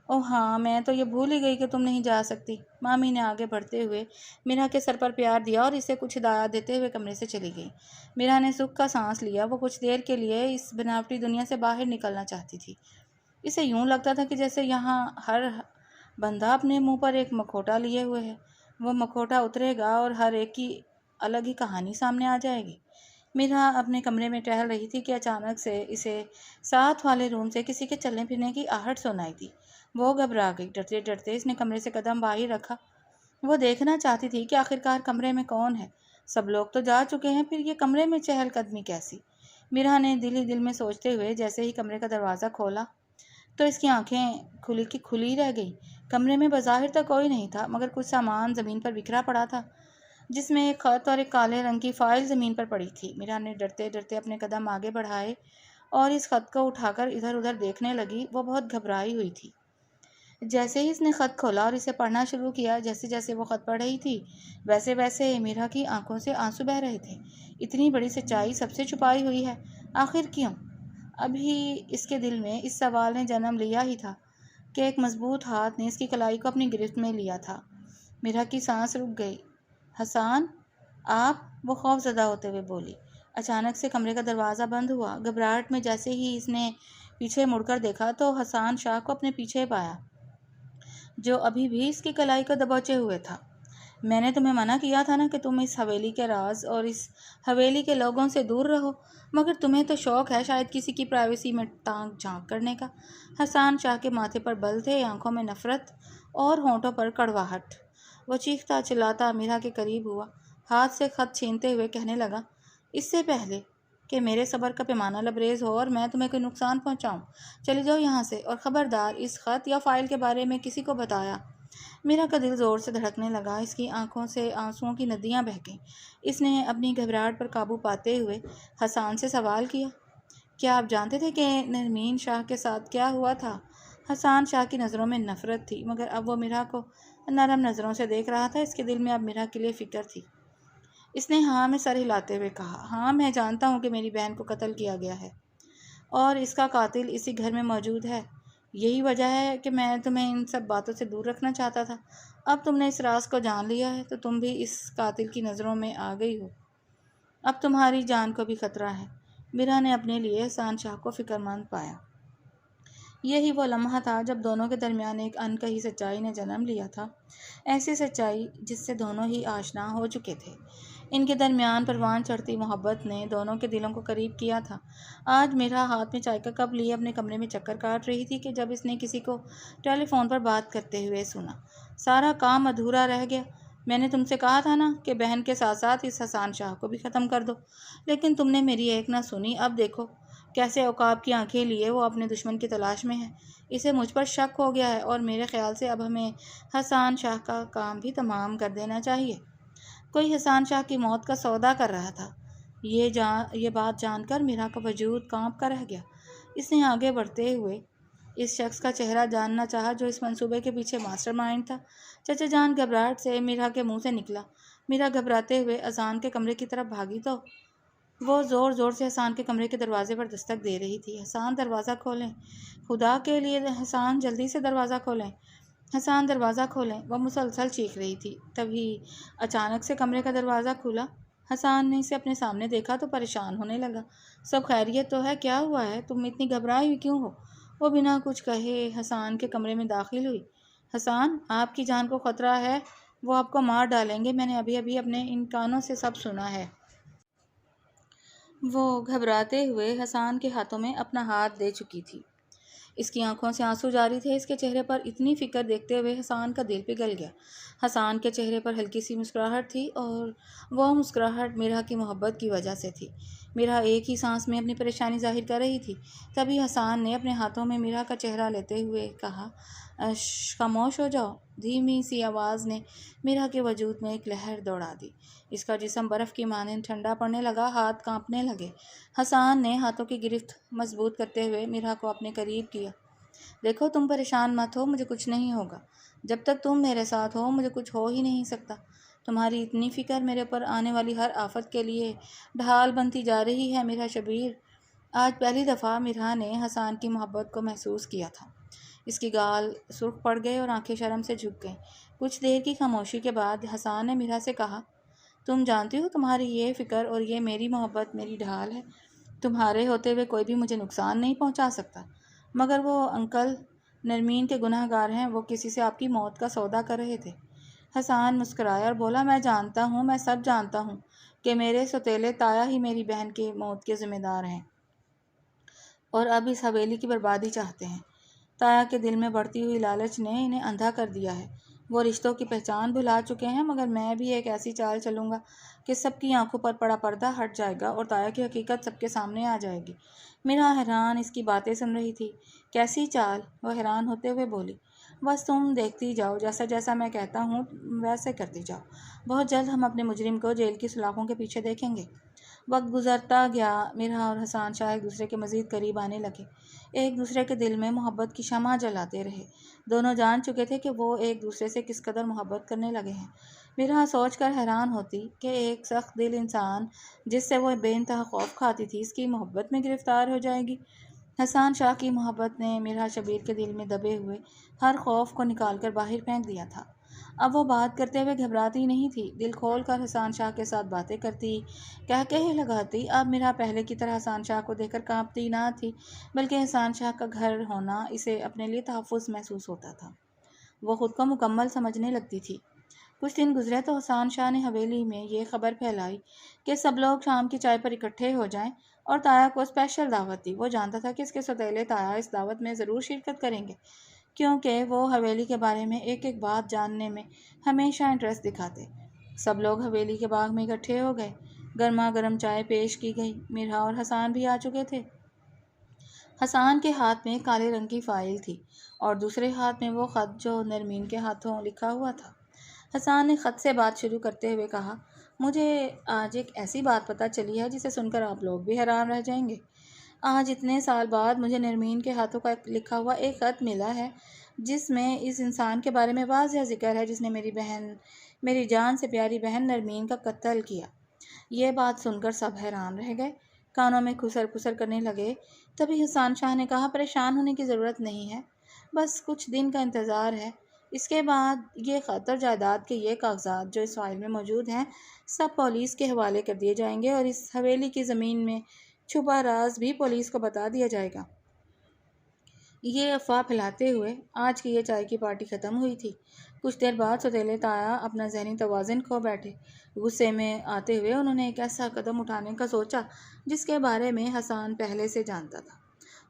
[SPEAKER 1] اوہ ہاں، میں تو یہ بھول ہی گئی کہ تم نہیں جا سکتی۔ مامی نے آگے بڑھتے ہوئے میرا کے سر پر پیار دیا اور اسے کچھ ہدایات دیتے ہوئے کمرے سے چلی گئی۔ میرا نے سکھ کا سانس لیا۔ وہ کچھ دیر کے لیے اس بناوٹی دنیا سے باہر نکلنا چاہتی تھی۔ اسے یوں لگتا تھا کہ جیسے یہاں ہر بندہ اپنے منہ پر ایک مکھوٹا لیے ہوئے ہے۔ وہ مکھوٹا اترے گا اور ہر ایک کی الگ ہی کہانی سامنے آ جائے گی۔ میرا اپنے کمرے میں ٹہل رہی تھی کہ اچانک سے اسے ساتھ والے روم سے کسی کے چلنے پھرنے کی آہٹ سنائی دی۔ وہ گھبرا گئی۔ ڈرتے ڈرتے اس نے کمرے سے قدم باہر رکھا۔ وہ دیکھنا چاہتی تھی کہ آخرکار کمرے میں کون ہے۔ سب لوگ تو جا چکے ہیں، پھر یہ کمرے میں چہل قدمی کیسی؟ میرا نے دل ہی دل میں سوچتے ہوئے جیسے ہی کمرے کا دروازہ کھولا تو اس کی آنکھیں کھلی کی کھلی رہ گئی۔ کمرے میں بظاہر تو کوئی نہیں تھا، مگر کچھ سامان زمین پر بکھرا پڑا تھا، جس میں ایک خط اور ایک کالے رنگ کی فائل زمین پر پڑی تھی۔ میرا نے ڈرتے ڈرتے اپنے قدم آگے بڑھائے اور اس خط کو اٹھا کر ادھر ادھر دیکھنے لگی۔ وہ بہت گھبرائی ہوئی تھی۔ جیسے ہی اس نے خط کھولا اور اسے پڑھنا شروع کیا، جیسے جیسے وہ خط پڑھ رہی تھی ویسے ویسے میرا کی آنکھوں سے آنسو بہہ رہے تھے۔ اتنی بڑی سچائی سب سے چھپائی ہوئی ہے، آخر کیوں؟ ابھی اس کے دل میں اس سوال نے جنم لیا ہی تھا کہ ایک مضبوط ہاتھ نے اس کی کلائی کو اپنی گرفت میں لیا تھا۔ میرا کی سانس رک گئی۔ حسان، آپ؟ وہ خوف زدہ ہوتے ہوئے بولی۔ اچانک سے کمرے کا دروازہ بند ہوا۔ گھبراہٹ میں جیسے ہی اس نے پیچھے مڑ کر دیکھا تو حسان شاہ کو اپنے پیچھے پایا، جو ابھی بھی اس کی کلائی کو دبوچے ہوئے تھا۔ میں نے تمہیں منع کیا تھا نا کہ تم اس حویلی کے راز اور اس حویلی کے لوگوں سے دور رہو، مگر تمہیں تو شوق ہے شاید کسی کی پرائیویسی میں ٹانگ جھانک کرنے کا۔ حسان شاہ کے ماتھے پر بل تھے، آنکھوں میں نفرت اور ہونٹوں پر کڑواہٹ۔ وہ چیختا چلاتا میرا کے قریب ہوا، ہاتھ سے خط چھینتے ہوئے کہنے لگا، اس سے پہلے کہ میرے صبر کا پیمانہ لبریز ہو اور میں تمہیں کوئی نقصان پہنچاؤں، چلی جاؤ یہاں سے، اور خبردار اس خط یا فائل کے بارے میں کسی کو بتایا۔ میرا کا دل زور سے دھڑکنے لگا۔ اس کی آنکھوں سے آنسوؤں کی ندیاں بہہ گئیں۔ اس نے اپنی گھبراہٹ پر قابو پاتے ہوئے حسان سے سوال کیا، کیا آپ جانتے تھے کہ نرمین شاہ کے ساتھ کیا ہوا تھا؟ حسان شاہ کی نظروں میں نفرت تھی، مگر اب وہ میرا کو نرم نظروں سے دیکھ رہا تھا۔ اس کے دل میں اب میرا کے لیے فکر تھی۔ اس نے ہاں میں سر ہلاتے ہوئے کہا، ہاں میں جانتا ہوں کہ میری بہن کو قتل کیا گیا ہے اور اس کا قاتل اسی گھر میں موجود ہے۔ یہی وجہ ہے کہ میں تمہیں ان سب باتوں سے دور رکھنا چاہتا تھا۔ اب تم نے اس راز کو جان لیا ہے تو تم بھی اس قاتل کی نظروں میں آ گئی ہو۔ اب تمہاری جان کو بھی خطرہ ہے۔ میرا نے اپنے لیے حسان شاہ کو فکر مند پایا۔ یہی وہ لمحہ تھا جب دونوں کے درمیان ایک انکہی سچائی نے جنم لیا تھا، ایسی سچائی جس سے دونوں ہی آشنا ہو چکے تھے۔ ان کے درمیان پروان چڑھتی محبت نے دونوں کے دلوں کو قریب کیا تھا۔ آج میرا ہاتھ میں چائے کا کپ لیے اپنے کمرے میں چکر کاٹ رہی تھی کہ جب اس نے کسی کو ٹیلی فون پر بات کرتے ہوئے سنا، سارا کام ادھورا رہ گیا۔ میں نے تم سے کہا تھا نا کہ بہن کے ساتھ ساتھ اس حسان شاہ کو بھی ختم کر دو، لیکن تم نے میری ایک نہ سنی۔ اب دیکھو کیسے عقاب کی آنکھیں لیے وہ اپنے دشمن کی تلاش میں ہے۔ اسے مجھ پر شک ہو گیا ہے اور میرے خیال سے اب ہمیں حسان شاہ کا کام بھی تمام کر دینا چاہیے۔ کوئی حسان شاہ کی موت کا سودا کر رہا تھا۔ یہ بات جان کر میرا کا وجود کانپ کر رہ گیا۔ اس نے آگے بڑھتے ہوئے اس شخص کا چہرہ جاننا چاہا جو اس منصوبے کے پیچھے ماسٹر مائنڈ تھا۔ چچا جان گھبراہٹ سے میرا کے منہ سے نکلا، میرا گھبراتے ہوئے اذان کے کمرے کی طرف بھاگی تو وہ زور زور سے حسان کے کمرے کے دروازے پر دستک دے رہی تھی۔ حسان دروازہ کھولیں، خدا کے لیے حسان جلدی سے دروازہ کھولیں، حسان دروازہ کھولیں، وہ مسلسل چیخ رہی تھی۔ تبھی اچانک سے کمرے کا دروازہ کھلا۔ حسان نے اسے اپنے سامنے دیکھا تو پریشان ہونے لگا۔ سب خیریت تو ہے؟ کیا ہوا ہے؟ تم اتنی گھبرائی ہوئی کیوں ہو؟ وہ بنا کچھ کہے حسان کے کمرے میں داخل ہوئی۔ حسان، آپ کی جان کو خطرہ ہے، وہ آپ کو مار ڈالیں گے، میں نے ابھی ابھی اپنے ان کانوں سے سب سنا ہے۔ وہ گھبراتے ہوئے حسان کے ہاتھوں میں اپنا ہاتھ دے چکی تھی۔ اس کی آنکھوں سے آنسو جاری تھے۔ اس کے چہرے پر اتنی فکر دیکھتے ہوئے حسان کا دل پگھل گیا۔ حسان کے چہرے پر ہلکی سی مسکراہٹ تھی اور وہ مسکراہٹ میرا کی محبت کی وجہ سے تھی۔ میرا ایک ہی سانس میں اپنی پریشانی ظاہر کر رہی تھی۔ تبھی حسان نے اپنے ہاتھوں میں میرا کا چہرہ لیتے ہوئے کہا، خاموش ہو جاؤ۔ دھیمی سی آواز نے میرا کے وجود میں ایک لہر دوڑا دی۔ اس کا جسم برف کی مانند ٹھنڈا پڑنے لگا، ہاتھ کانپنے لگے۔ حسان نے ہاتھوں کی گرفت مضبوط کرتے ہوئے میرا کو اپنے قریب کیا۔ دیکھو، تم پریشان مت ہو، مجھے کچھ نہیں ہوگا۔ جب تک تم میرے ساتھ ہو مجھے کچھ ہو ہی نہیں سکتا۔ تمہاری اتنی فکر میرے پر آنے والی ہر آفت کے لیے ڈھال بنتی جا رہی ہے میرا شبیر۔ آج پہلی دفعہ میرا نے حسان کی محبت کو محسوس کیا تھا۔ اس کی گال سرخ پڑ گئے اور آنکھیں شرم سے جھک گئیں۔ کچھ دیر کی خاموشی کے بعد حسان نے میرا سے کہا، تم جانتی ہو تمہاری یہ فکر اور یہ میری محبت میری ڈھال ہے۔ تمہارے ہوتے ہوئے کوئی بھی مجھے نقصان نہیں پہنچا سکتا۔ مگر وہ انکل نرمین کے گناہ گار ہیں، وہ کسی سے آپ کی موت کا سودا کر رہے تھے۔ حسان مسکرایا اور بولا، میں جانتا ہوں، میں سب جانتا ہوں کہ میرے سوتیلے تایا ہی میری بہن کی موت کے ذمہ دار ہیں اور اب اس حویلی کی بربادی چاہتے ہیں۔ تایا کے دل میں بڑھتی ہوئی لالچ نے انہیں اندھا کر دیا ہے۔ وہ رشتوں کی پہچان بھلا چکے ہیں، مگر میں بھی ایک ایسی چال چلوں گا کہ سب کی آنکھوں پر پڑا پردہ ہٹ جائے گا اور تایا کی حقیقت سب کے سامنے آ جائے گی۔ میرا حیران اس کی باتیں سن رہی تھی۔ کیسی چال؟ وہ حیران ہوتے ہوئے بولی۔ بس تم دیکھتی جاؤ، جیسا جیسا میں کہتا ہوں ویسے کرتی جاؤ۔ بہت جلد ہم اپنے مجرم کو جیل کی سلاخوں کے پیچھے دیکھیں گے۔ وقت گزرتا گیا۔ میرا اور حسان شاہ ایک دوسرے کے مزید قریب آنے لگے، ایک دوسرے کے دل میں محبت کی شمع جلاتے رہے۔ دونوں جان چکے تھے کہ وہ ایک دوسرے سے کس قدر محبت کرنے لگے ہیں۔ میرا سوچ کر حیران ہوتی کہ ایک سخت دل انسان جس سے وہ بے انتہا خوف کھاتی تھی، اس کی محبت میں گرفتار ہو جائے گی۔ حسان شاہ کی محبت نے میرا شبیر کے دل میں دبے ہوئے ہر خوف کو نکال کر باہر پھینک دیا تھا۔ اب وہ بات کرتے ہوئے گھبراتی نہیں تھی، دل کھول کر حسان شاہ کے ساتھ باتیں کرتی، کہے لگاتی۔ اب میرا پہلے کی طرح حسان شاہ کو دیکھ کر کانپتی نہ تھی، بلکہ حسان شاہ کا گھر ہونا اسے اپنے لیے تحفظ محسوس ہوتا تھا۔ وہ خود کو مکمل سمجھنے لگتی تھی۔ کچھ دن گزرے تو حسان شاہ نے حویلی میں یہ خبر پھیلائی کہ سب لوگ شام کی چائے پر اکٹھے ہو جائیں اور تایا کو اسپیشل دعوت دی۔ وہ جانتا تھا کہ اس کے سوتیلے تایا اس دعوت میں ضرور شرکت کریں گے، کیونکہ وہ حویلی کے بارے میں ایک ایک بات جاننے میں ہمیشہ انٹرسٹ دکھاتے۔ سب لوگ حویلی کے باغ میں اکٹھے ہو گئے۔ گرما گرم چائے پیش کی گئی۔ میرا اور حسان بھی آ چکے تھے۔ حسان کے ہاتھ میں کالے رنگ کی فائل تھی اور دوسرے ہاتھ میں وہ خط جو نرمین کے ہاتھوں لکھا ہوا تھا۔ حسان نے خط سے بات شروع کرتے ہوئے کہا، مجھے آج ایک ایسی بات پتہ چلی ہے جسے سن کر آپ لوگ بھی حیران رہ جائیں گے۔ آج اتنے سال بعد مجھے نرمین کے ہاتھوں کا لکھا ہوا ایک خط ملا ہے جس میں اس انسان کے بارے میں واضح ذکر ہے جس نے میری جان سے پیاری بہن نرمین کا قتل کیا۔ یہ بات سن کر سب حیران رہ گئے، کانوں میں کھسر پھسر کرنے لگے۔ تبھی حسان شاہ نے کہا، پریشان ہونے کی ضرورت نہیں ہے، بس کچھ دن کا انتظار ہے۔ اس کے بعد یہ خط اور جائیداد کے یہ کاغذات جو اس فائل میں موجود ہیں سب پولیس کے حوالے کر دیے جائیں گے اور اس حویلی کی زمین میں چھپا راز بھی پولیس کو بتا دیا جائے گا۔ یہ افواہ پھیلاتے ہوئے آج کی یہ چائے کی پارٹی ختم ہوئی تھی۔ کچھ دیر بعد سوتیلے تایا اپنا ذہنی توازن کھو بیٹھے۔ غصے میں آتے ہوئے انہوں نے ایک ایسا قدم اٹھانے کا سوچا جس کے بارے میں حسان پہلے سے جانتا تھا۔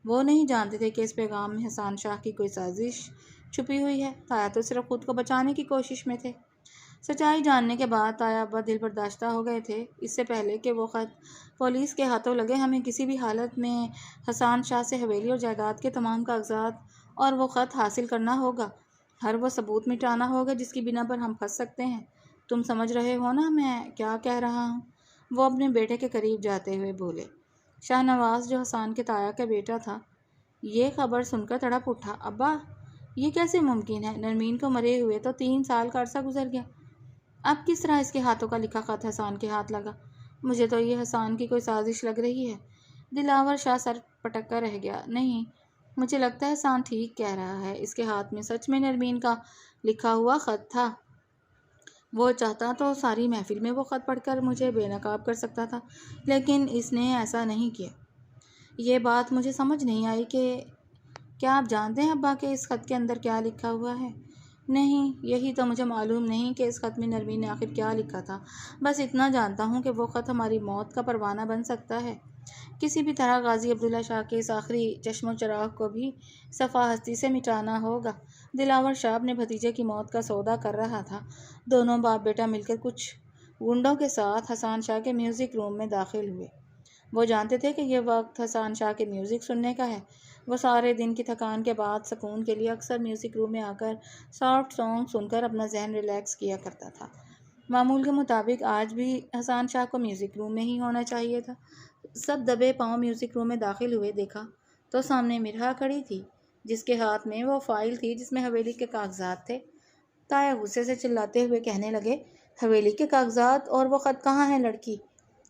[SPEAKER 1] وہ نہیں جانتے تھے کہ اس پیغام میں حسان شاہ کی کوئی سازش چھپی ہوئی ہے۔ تایا تو صرف خود کو بچانے کی کوشش میں تھے۔ سچائی جاننے کے بعد تایا ابا دل برداشتہ ہو گئے تھے۔ اس سے پہلے کہ وہ خط پولیس کے ہاتھوں لگے، ہمیں کسی بھی حالت میں حسان شاہ سے حویلی اور جائیداد کے تمام کاغذات اور وہ خط حاصل کرنا ہوگا۔ ہر وہ ثبوت مٹانا ہوگا جس کی بنا پر ہم پھنس سکتے ہیں۔ تم سمجھ رہے ہو نا میں کیا کہہ رہا ہوں؟ وہ اپنے بیٹے کے قریب جاتے ہوئے بولے۔ شاہ نواز جو حسان کے تایا کا بیٹا تھا یہ خبر سن کر تڑپ اٹھا۔ ابا، یہ کیسے ممکن ہے؟ نرمین کو مرے ہوئے تو 3 سال کا عرصہ گزر گیا۔ اب کس طرح اس کے ہاتھوں کا لکھا خط حسان کے ہاتھ لگا؟ مجھے تو یہ حسان کی کوئی سازش لگ رہی ہے۔ دلاور شاہ سر پٹک کر رہ گیا۔ نہیں، مجھے لگتا ہے حسان ٹھیک کہہ رہا ہے، اس کے ہاتھ میں سچ میں نرمین کا لکھا ہوا خط تھا۔ وہ چاہتا تو ساری محفل میں وہ خط پڑھ کر مجھے بے نقاب کر سکتا تھا، لیکن اس نے ایسا نہیں کیا۔ یہ بات مجھے سمجھ نہیں آئی کہ کیا آپ جانتے ہیں ابا کہ اس خط کے اندر کیا لکھا ہوا ہے؟ نہیں، یہی تو مجھے معلوم نہیں کہ اس خط میں نرمین نے آخر کیا لکھا تھا۔ بس اتنا جانتا ہوں کہ وہ خط ہماری موت کا پروانہ بن سکتا ہے۔ کسی بھی طرح غازی عبداللہ شاہ کے اس آخری چشم و چراغ کو بھی صفحہ ہستی سے مٹانا ہوگا۔ دلاور شاہ اپنے بھتیجے کی موت کا سودا کر رہا تھا۔ دونوں باپ بیٹا مل کر کچھ گنڈوں کے ساتھ حسان شاہ کے میوزک روم میں داخل ہوئے۔ وہ جانتے تھے کہ یہ وقت حسان شاہ کے میوزک سننے کا ہے۔ وہ سارے دن کی تھکان کے بعد سکون کے لیے اکثر میوزک روم میں آ کر سافٹ سانگ سن کر اپنا ذہن ریلیکس کیا کرتا تھا۔ معمول کے مطابق آج بھی حسان شاہ کو میوزک روم میں ہی ہونا چاہیے تھا۔ سب دبے پاؤں میوزک روم میں داخل ہوئے۔ دیکھا تو سامنے مرحا کھڑی تھی، جس کے ہاتھ میں وہ فائل تھی جس میں حویلی کے کاغذات تھے۔ تایا غصے سے چلاتے ہوئے کہنے لگے، حویلی کے کاغذات اور وہ خط کہاں ہیں لڑکی؟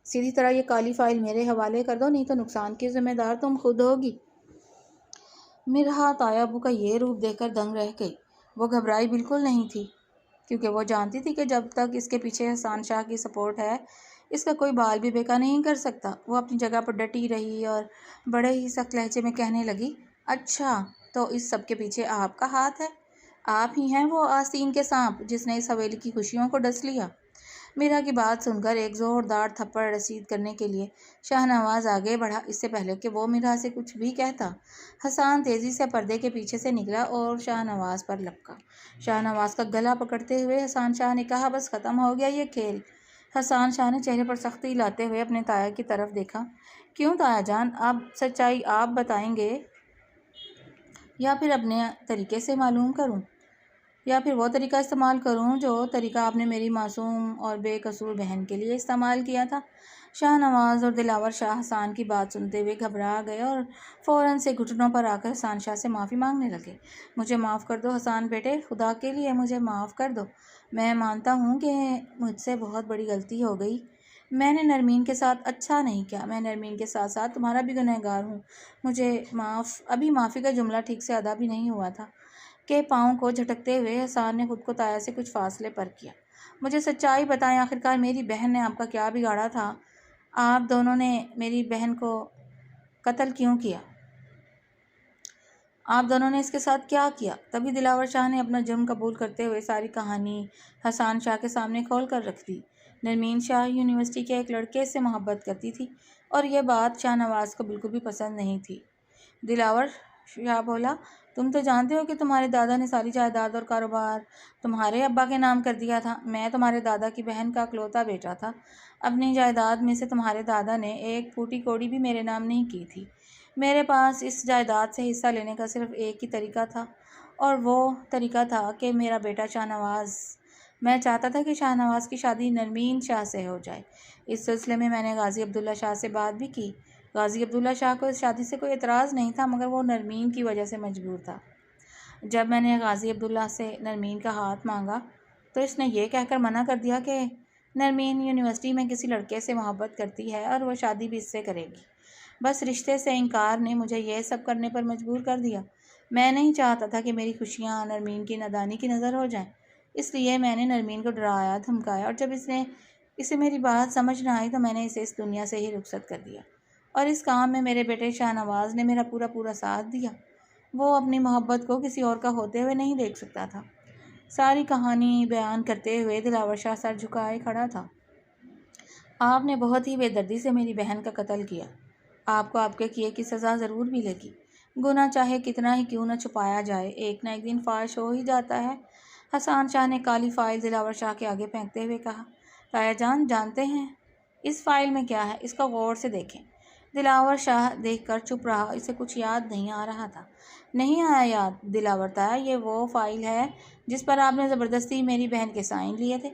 [SPEAKER 1] سیدھی طرح یہ کالی فائل میرے حوالے کر دو، نہیں تو نقصان کی ذمہ دار تم خود ہوگی۔ مرحا تایا ابو کا یہ روپ دیکھ کر دنگ رہ گئی۔ وہ گھبرائی بالکل نہیں تھی، کیونکہ وہ جانتی تھی کہ جب تک اس کے پیچھے حسان شاہ کی سپورٹ ہے، اس کا کوئی بال بھی بیکا نہیں کر سکتا۔ وہ اپنی جگہ پر ڈٹی رہی اور بڑے ہی سخت لہجے میں کہنے لگی، اچھا تو اس سب کے پیچھے آپ کا ہاتھ ہے؟ آپ ہی ہیں وہ آستین کے سانپ جس نے اس حویلی کی خوشیوں کو ڈس لیا؟ میرا کی بات سن کر ایک زوردار تھپڑ رسید کرنے کے لیے شاہ نواز آگے بڑھا۔ اس سے پہلے کہ وہ میرا سے کچھ بھی کہتا، حسان تیزی سے پردے کے پیچھے سے نکلا اور شاہ نواز پر لپکا۔ شاہ نواز کا گلا پکڑتے ہوئے حسان شاہ نے کہا، بس ختم ہو گیا یہ کھیل۔ حسان شاہ نے چہرے پر سختی لاتے ہوئے اپنے تایا کی طرف دیکھا۔ کیوں تایا جان، اب سچائی آپ بتائیں گے یا پھر اپنے طریقے سے معلوم کروں، یا پھر وہ طریقہ استعمال کروں جو طریقہ آپ نے میری معصوم اور بے قصور بہن کے لیے استعمال کیا تھا؟ شاہ نواز اور دلاور شاہ حسان کی بات سنتے ہوئے گھبرا گئے اور فوراً سے گھٹنوں پر آ کر حسان شاہ سے معافی مانگنے لگے۔ مجھے معاف کر دو حسان بیٹے، خدا کے لیے مجھے معاف کر دو۔ میں مانتا ہوں کہ مجھ سے بہت بڑی غلطی ہو گئی۔ میں نے نرمین کے ساتھ اچھا نہیں کیا۔ میں نرمین کے ساتھ ساتھ تمہارا بھی گنہگار ہوں۔ مجھے معاف۔ ابھی معافی کا جملہ ٹھیک سے ادا بھی نہیں ہوا تھا کہ پاؤں کو جھٹکتے ہوئے حسان نے خود کو تایا سے کچھ فاصلے پر کیا۔ مجھے سچائی بتائیں، آخرکار میری بہن نے آپ کا کیا بگاڑا تھا؟ آپ دونوں نے میری بہن کو قتل کیوں کیا؟ آپ دونوں نے اس کے ساتھ کیا کیا؟ تبھی دلاور شاہ نے اپنا جرم قبول کرتے ہوئے ساری کہانی حسان شاہ کے سامنے کھول کر رکھ دی۔ نرمین شاہ یونیورسٹی کے ایک لڑکے سے محبت کرتی تھی اور یہ بات شاہ نواز کو بالکل بھی پسند نہیں تھی۔ دلاور شاہ بولا، تم تو جانتے ہو کہ تمہارے دادا نے ساری جائیداد اور کاروبار تمہارے ابا کے نام کر دیا تھا۔ میں تمہارے دادا کی بہن کا اکلوتا بیٹا تھا۔ اپنی جائیداد میں سے تمہارے دادا نے ایک پھوٹی کوڑی بھی میرے نام نہیں کی تھی۔ میرے پاس اس جائیداد سے حصہ لینے کا صرف ایک ہی طریقہ تھا، اور وہ طریقہ تھا کہ میرا بیٹا شاہ نواز، میں چاہتا تھا کہ شاہ نواز کی شادی نرمین شاہ سے ہو جائے۔ اس سلسلے میں نے غازی عبداللہ شاہ سے بات بھی کی۔ غازی عبداللہ شاہ کو اس شادی سے کوئی اعتراض نہیں تھا، مگر وہ نرمین کی وجہ سے مجبور تھا۔ جب میں نے غازی عبداللہ سے نرمین کا ہاتھ مانگا تو اس نے یہ کہہ کر منع کر دیا کہ نرمین یونیورسٹی میں کسی لڑکے سے محبت کرتی ہے اور وہ شادی بھی اس سے کرے گی۔ بس رشتے سے انکار نے مجھے یہ سب کرنے پر مجبور کر دیا۔ میں نہیں چاہتا تھا کہ میری خوشیاں نرمین کی نادانی کی نظر ہو جائیں، اس لیے میں نے نرمین کو ڈرایا دھمکایا، اور جب اسے میری بات سمجھ نہ آئی تو میں نے اسے اس دنیا سے ہی رخصت کر دیا۔ اور اس کام میں میرے بیٹے شاہ نواز نے میرا پورا ساتھ دیا۔ وہ اپنی محبت کو کسی اور کا ہوتے ہوئے نہیں دیکھ سکتا تھا۔ ساری کہانی بیان کرتے ہوئے دلاور شاہ سر جھکائے کھڑا تھا۔ آپ نے بہت ہی بے دردی سے میری بہن کا قتل کیا۔ آپ کو آپ کے کیے کی سزا ضرور ملے گی۔ گناہ چاہے کتنا ہی کیوں نہ چھپایا جائے، ایک نہ ایک دن فاش ہو ہی جاتا ہے۔ حسان شاہ نے کالی فائل دلاور شاہ کے آگے پھینکتے ہوئے کہا، تایا جان جانتے ہیں اس فائل میں کیا ہے؟ اس کو غور سے دیکھیں۔ دلاور شاہ دیکھ کر چپ رہا، اسے کچھ یاد نہیں آ رہا تھا۔ نہیں آیا یاد دلاور تایا، یہ وہ فائل ہے جس پر آپ نے زبردستی میری بہن کے سائن لیے تھے۔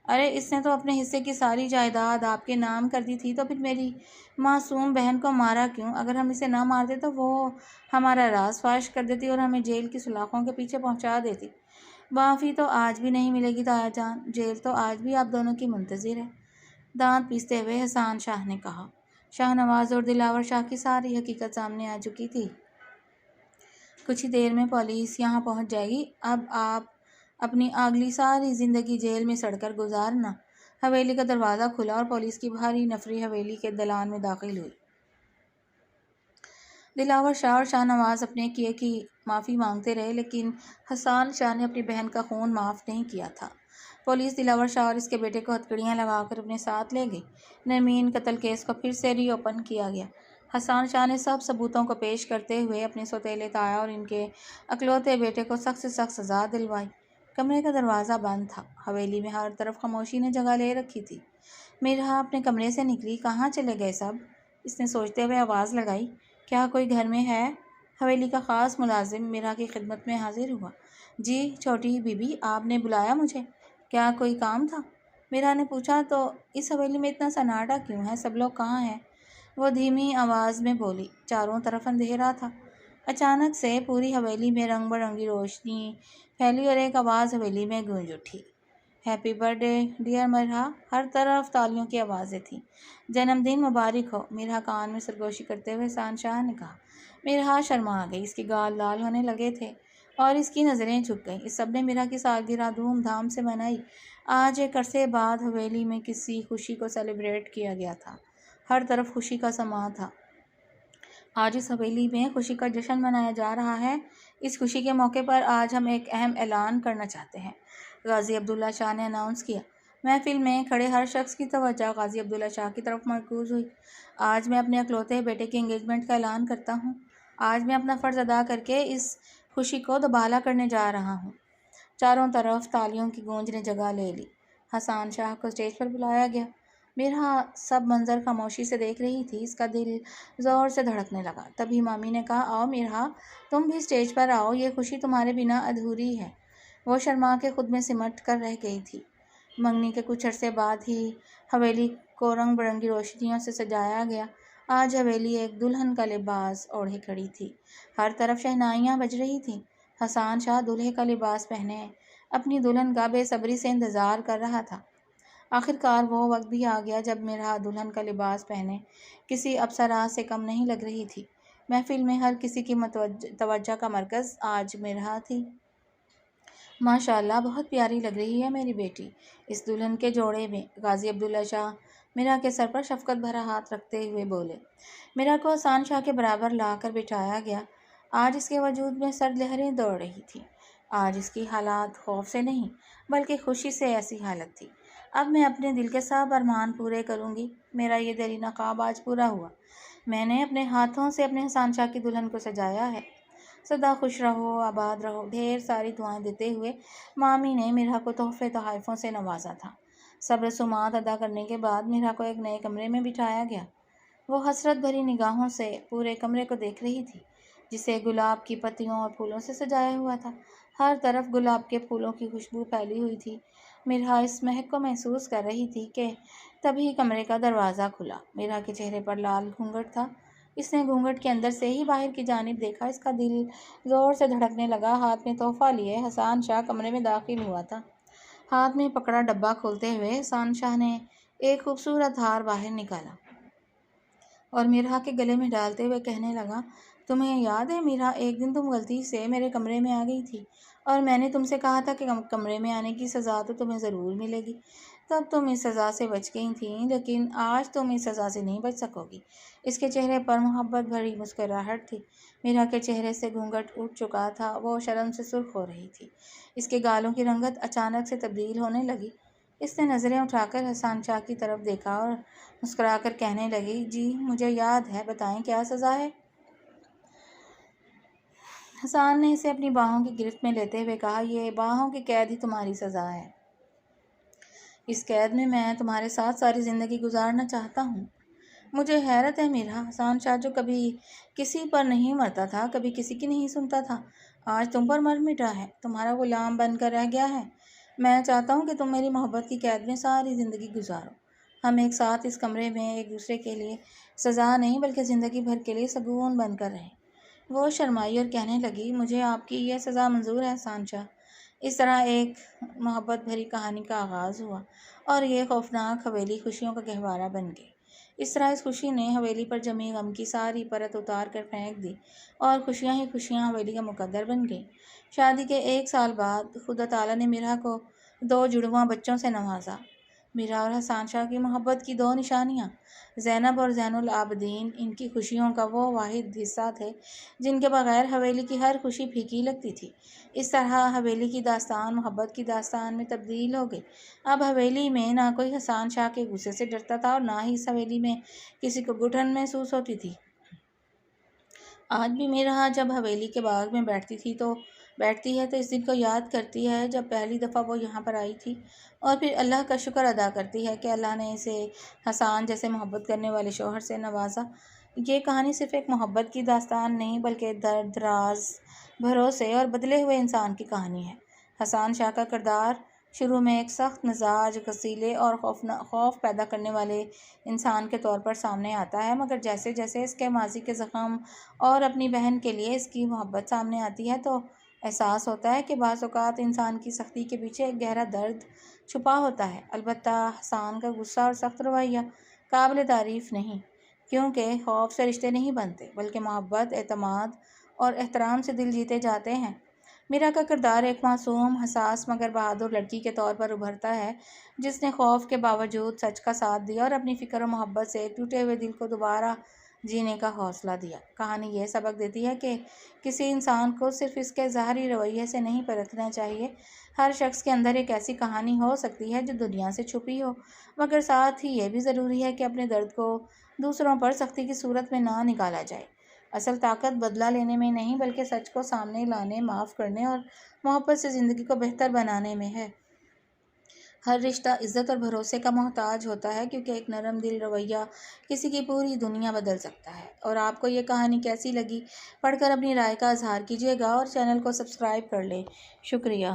[SPEAKER 1] ارے اس نے تو اپنے حصے کی ساری جائیداد آپ کے نام کر دی تھی، تو پھر میری معصوم بہن کو مارا کیوں؟ اگر ہم اسے نہ مارتے تو وہ ہمارا راز فاش کر دیتی اور ہمیں جیل کی سلاخوں کے پیچھے پہنچا دیتی۔ معافی تو آج بھی نہیں ملے گی تایا جان، جیل تو آج بھی آپ دونوں کی منتظر ہے، دانت پیستے ہوئے حسان شاہ نے کہا۔ شاہ نواز اور دلاور شاہ کی ساری حقیقت سامنے آ چکی تھی۔ کچھ ہی دیر میں پولیس یہاں پہنچ جائے گی، اب آپ اپنی اگلی ساری زندگی جیل میں سڑ کر گزارنا۔ حویلی کا دروازہ کھلا اور پولیس کی بھاری نفری حویلی کے دلان میں داخل ہوئی۔ دلاور شاہ اور شاہ نواز اپنے کیے کی معافی مانگتے رہے، لیکن حسان شاہ نے اپنی بہن کا خون معاف نہیں کیا تھا۔ پولیس دلاور شاہ اور اس کے بیٹے کو ہتھکڑیاں لگا کر اپنے ساتھ لے گئی۔ نرمین قتل کیس کو پھر سے ری اوپن کیا گیا۔ حسان شاہ نے سب ثبوتوں کو پیش کرتے ہوئے اپنے سوتیلے تایا اور ان کے اکلوتے بیٹے کو سخت سے سخت سزا دلوائی۔ کمرے کا دروازہ بند تھا۔ حویلی میں ہر طرف خاموشی نے جگہ لے رکھی تھی۔ میرا اپنے کمرے سے نکلی، کہاں چلے گئے سب؟ اس نے سوچتے ہوئے آواز لگائی۔ کیا کوئی گھر میں ہے؟ حویلی کا خاص ملازم میرا کی خدمت میں حاضر ہوا۔ جی چھوٹی بی بی، آپ نے بلایا مجھے؟ کیا کوئی کام تھا؟ میرا نے پوچھا۔ تو اس حویلی میں اتنا سناٹا کیوں ہے؟ سب لوگ کہاں ہیں؟ وہ دھیمی آواز میں بولی۔ چاروں طرف اندھیرا تھا۔ اچانک سے پوری حویلی میں رنگ برنگی روشنی پھیلی اور ایک آواز حویلی میں گونج اٹھی۔ Happy birthday dear Mirha. ہر طرف تالیوں کی آوازیں تھیں۔ جنم دن مبارک ہو، مرحا کان میں سرگوشی کرتے ہوئے حسان شاہ نے کہا۔ مرحا شرما گئی، اس کے گال لال ہونے لگے تھے اور اس کی نظریں جھک گئیں۔ اس سب نے مرحا کی سالگرہ دھوم دھام سے منائی۔ آج ایک عرصے بعد حویلی میں کسی خوشی کو سیلیبریٹ کیا گیا تھا۔ ہر طرف خوشی کا سماں تھا۔ آج اس حویلی میں خوشی کا جشن منایا جا رہا ہے۔ اس خوشی کے موقع پر آج ہم ایک اہم اعلان کرنا چاہتے ہیں، غازی عبداللہ شاہ نے اناؤنس کیا۔ محفل میں کھڑے ہر شخص کی توجہ غازی عبداللہ شاہ کی طرف مرکوز ہوئی۔ آج میں اپنے اکلوتے بیٹے کی انگیجمنٹ کا اعلان کرتا ہوں۔ آج میں اپنا فرض ادا کر کے اس خوشی کو دوبالا کرنے جا رہا ہوں۔ چاروں طرف تالیوں کی گونج نے جگہ لے لی۔ حسان شاہ کو اسٹیج پر بلایا گیا۔ مرحا سب منظر خاموشی سے دیکھ رہی تھی۔ اس کا دل زور سے دھڑکنے لگا۔ تبھی مامی نے کہا، آؤ مرحا، تم بھی اسٹیج پر آؤ، یہ خوشی تمہارے بنا ادھوری ہے۔ وہ شرما کے خود میں سمٹ کر رہ گئی تھی۔ منگنی کے کچھ عرصے بعد ہی حویلی کو رنگ برنگی روشنیوں سے سجایا گیا۔ آج حویلی ایک دلہن کا لباس اوڑھے کھڑی تھی۔ ہر طرف شہنائیاں بج رہی تھیں۔ حسان شاہ دولہے کا لباس پہنے اپنی دلہن کا بے صبری سے انتظار کر رہا تھا۔ آخرکار وہ وقت بھی آ گیا جب مرحا دلہن کا لباس پہنے کسی اپسرا سے کم نہیں لگ رہی تھی۔ محفل میں ہر کسی کی توجہ کا مرکز آج مرحا تھی۔ ماشاءاللہ، بہت پیاری لگ رہی ہے میری بیٹی اس دلہن کے جوڑے میں، غازی عبداللہ شاہ مرحا کے سر پر شفقت بھرا ہاتھ رکھتے ہوئے بولے۔ مرحا کو حسان شاہ کے برابر لا کر بٹھایا گیا۔ آج اس کے وجود میں سرد لہریں دوڑ رہی تھیں۔ آج اس کی حالت خوف سے نہیں بلکہ خوشی سے ایسی حالت تھی۔ اب میں اپنے دل کے سب ارمان پورے کروں گی۔ میرا یہ دیرینہ خواب آج پورا ہوا۔ میں نے اپنے ہاتھوں سے اپنے حسان شاہ کی دلہن کو سجایا ہے۔ سدا خوش رہو، آباد رہو۔ ڈھیر ساری دعائیں دیتے ہوئے مامی نے مرحا کو تحفے تحائفوں سے نوازا تھا۔ سب رسومات ادا کرنے کے بعد مرحا کو ایک نئے کمرے میں بٹھایا گیا۔ وہ حسرت بھری نگاہوں سے پورے کمرے کو دیکھ رہی تھی، جسے گلاب کی پتیوں اور پھولوں سے سجایا ہوا تھا۔ ہر طرف گلاب کے پھولوں کی خوشبو پھیلی ہوئی تھی۔ مرحا اس مہک کو محسوس کر رہی تھی کہ تبھی کمرے کا دروازہ کھلا۔ مرحا کے چہرے پر لال گھونگھٹ تھا۔ اس نے گھونگھٹ کے اندر سے ہی باہر کی جانب دیکھا۔ اس کا دل زور سے دھڑکنے لگا۔ ہاتھ میں تحفہ لیے حسان شاہ کمرے میں داخل ہوا تھا۔ ہاتھ میں پکڑا ڈبہ کھولتے ہوئے حسان شاہ نے ایک خوبصورت ہار باہر نکالا اور مرحا کے گلے میں ڈالتے ہوئے کہنے لگا، تمہیں یاد ہے مرحا، ایک دن تم غلطی سے میرے کمرے میں آ گئی تھی اور میں نے تم سے کہا تھا کہ کمرے میں آنے کی سزا تو تمہیں ضرور ملے گی۔ تب تم اس سزا سے بچ گئی تھیں، لیکن آج تم اس سزا سے نہیں بچ سکو گی۔ اس کے چہرے پر محبت بھری مسکراہٹ تھی۔ مرحا کے چہرے سے گھونگھٹ اٹھ چکا تھا۔ وہ شرم سے سرخ ہو رہی تھی۔ اس کے گالوں کی رنگت اچانک سے تبدیل ہونے لگی۔ اس نے نظریں اٹھا کر حسان شاہ کی طرف دیکھا اور مسکرا کر کہنے لگی، جی مجھے یاد ہے، بتائیں کیا سزا ہے؟ حسان نے اسے اپنی باہوں کی گرفت میں لیتے ہوئے کہا، یہ باہوں کی قید ہی تمہاری سزا ہے۔ اس قید میں میں تمہارے ساتھ ساری زندگی گزارنا چاہتا ہوں۔ مجھے حیرت ہے مرحا، حسان شاہ جو کبھی کسی پر نہیں مرتا تھا، کبھی کسی کی نہیں سنتا تھا، آج تم پر مر مٹا ہے، تمہارا غلام بن کر رہ گیا ہے۔ میں چاہتا ہوں کہ تم میری محبت کی قید میں ساری زندگی گزارو۔ ہم ایک ساتھ اس کمرے میں ایک دوسرے کے لیے سزا نہیں بلکہ زندگی بھر کے لیے سکون بن کر رہیں۔ وہ شرمائی اور کہنے لگی، مجھے آپ کی یہ سزا منظور ہے احسان شاہ۔ اس طرح ایک محبت بھری کہانی کا آغاز ہوا اور یہ خوفناک حویلی خوشیوں کا گہوارہ بن گئی۔ اس طرح اس خوشی نے حویلی پر جمی غم کی ساری پرت اتار کر پھینک دی اور خوشیاں ہی خوشیاں حویلی کا مقدر بن گئیں۔ شادی کے 1 سال بعد خدا تعالیٰ نے میرا کو 2 جڑواں بچوں سے نوازا۔ میرا اور حسان شاہ کی محبت کی 2 نشانیاں، زینب اور زین العابدین، ان کی خوشیوں کا وہ واحد حصہ تھے جن کے بغیر حویلی کی ہر خوشی پھیکی لگتی تھی۔ اس طرح حویلی کی داستان محبت کی داستان میں تبدیل ہو گئی۔ اب حویلی میں نہ کوئی حسان شاہ کے غصے سے ڈرتا تھا اور نہ ہی اس حویلی میں کسی کو گھٹن محسوس ہوتی تھی۔ آج بھی میرا جب حویلی کے باغ میں بیٹھتی ہے تو اس دن کو یاد کرتی ہے جب پہلی دفعہ وہ یہاں پر آئی تھی، اور پھر اللہ کا شکر ادا کرتی ہے کہ اللہ نے اسے حسان جیسے محبت کرنے والے شوہر سے نوازا۔ یہ کہانی صرف ایک محبت کی داستان نہیں بلکہ درد، راز، بھروسے اور بدلے ہوئے انسان کی کہانی ہے۔ حسان شاہ کا کردار شروع میں ایک سخت مزاج، غصیلے اور خوف پیدا کرنے والے انسان کے طور پر سامنے آتا ہے، مگر جیسے جیسے اس کے ماضی کے زخم اور اپنی بہن کے لیے اس کی محبت سامنے آتی ہے تو احساس ہوتا ہے کہ بعض اوقات انسان کی سختی کے پیچھے ایک گہرا درد چھپا ہوتا ہے۔ البتہ حسان کا غصہ اور سخت رویہ قابل تعریف نہیں، کیونکہ خوف سے رشتے نہیں بنتے بلکہ محبت، اعتماد اور احترام سے دل جیتے جاتے ہیں۔ میرا کا کردار ایک معصوم، حساس مگر بہادر لڑکی کے طور پر ابھرتا ہے جس نے خوف کے باوجود سچ کا ساتھ دیا اور اپنی فکر و محبت سے ایک ٹوٹے ہوئے دل کو دوبارہ جینے کا حوصلہ دیا۔ کہانی یہ سبق دیتی ہے کہ کسی انسان کو صرف اس کے ظاہری رویے سے نہیں پرکھنا چاہیے۔ ہر شخص کے اندر ایک ایسی کہانی ہو سکتی ہے جو دنیا سے چھپی ہو، مگر ساتھ ہی یہ بھی ضروری ہے کہ اپنے درد کو دوسروں پر سختی کی صورت میں نہ نکالا جائے۔ اصل طاقت بدلہ لینے میں نہیں بلکہ سچ کو سامنے لانے، معاف کرنے اور محبت سے زندگی کو بہتر بنانے میں ہے۔ ہر رشتہ عزت اور بھروسے کا محتاج ہوتا ہے کیونکہ ایک نرم دل رویہ کسی کی پوری دنیا بدل سکتا ہے۔ اور آپ کو یہ کہانی کیسی لگی؟ پڑھ کر اپنی رائے کا اظہار کیجیے گا اور چینل کو سبسکرائب کر لیں۔ شکریہ۔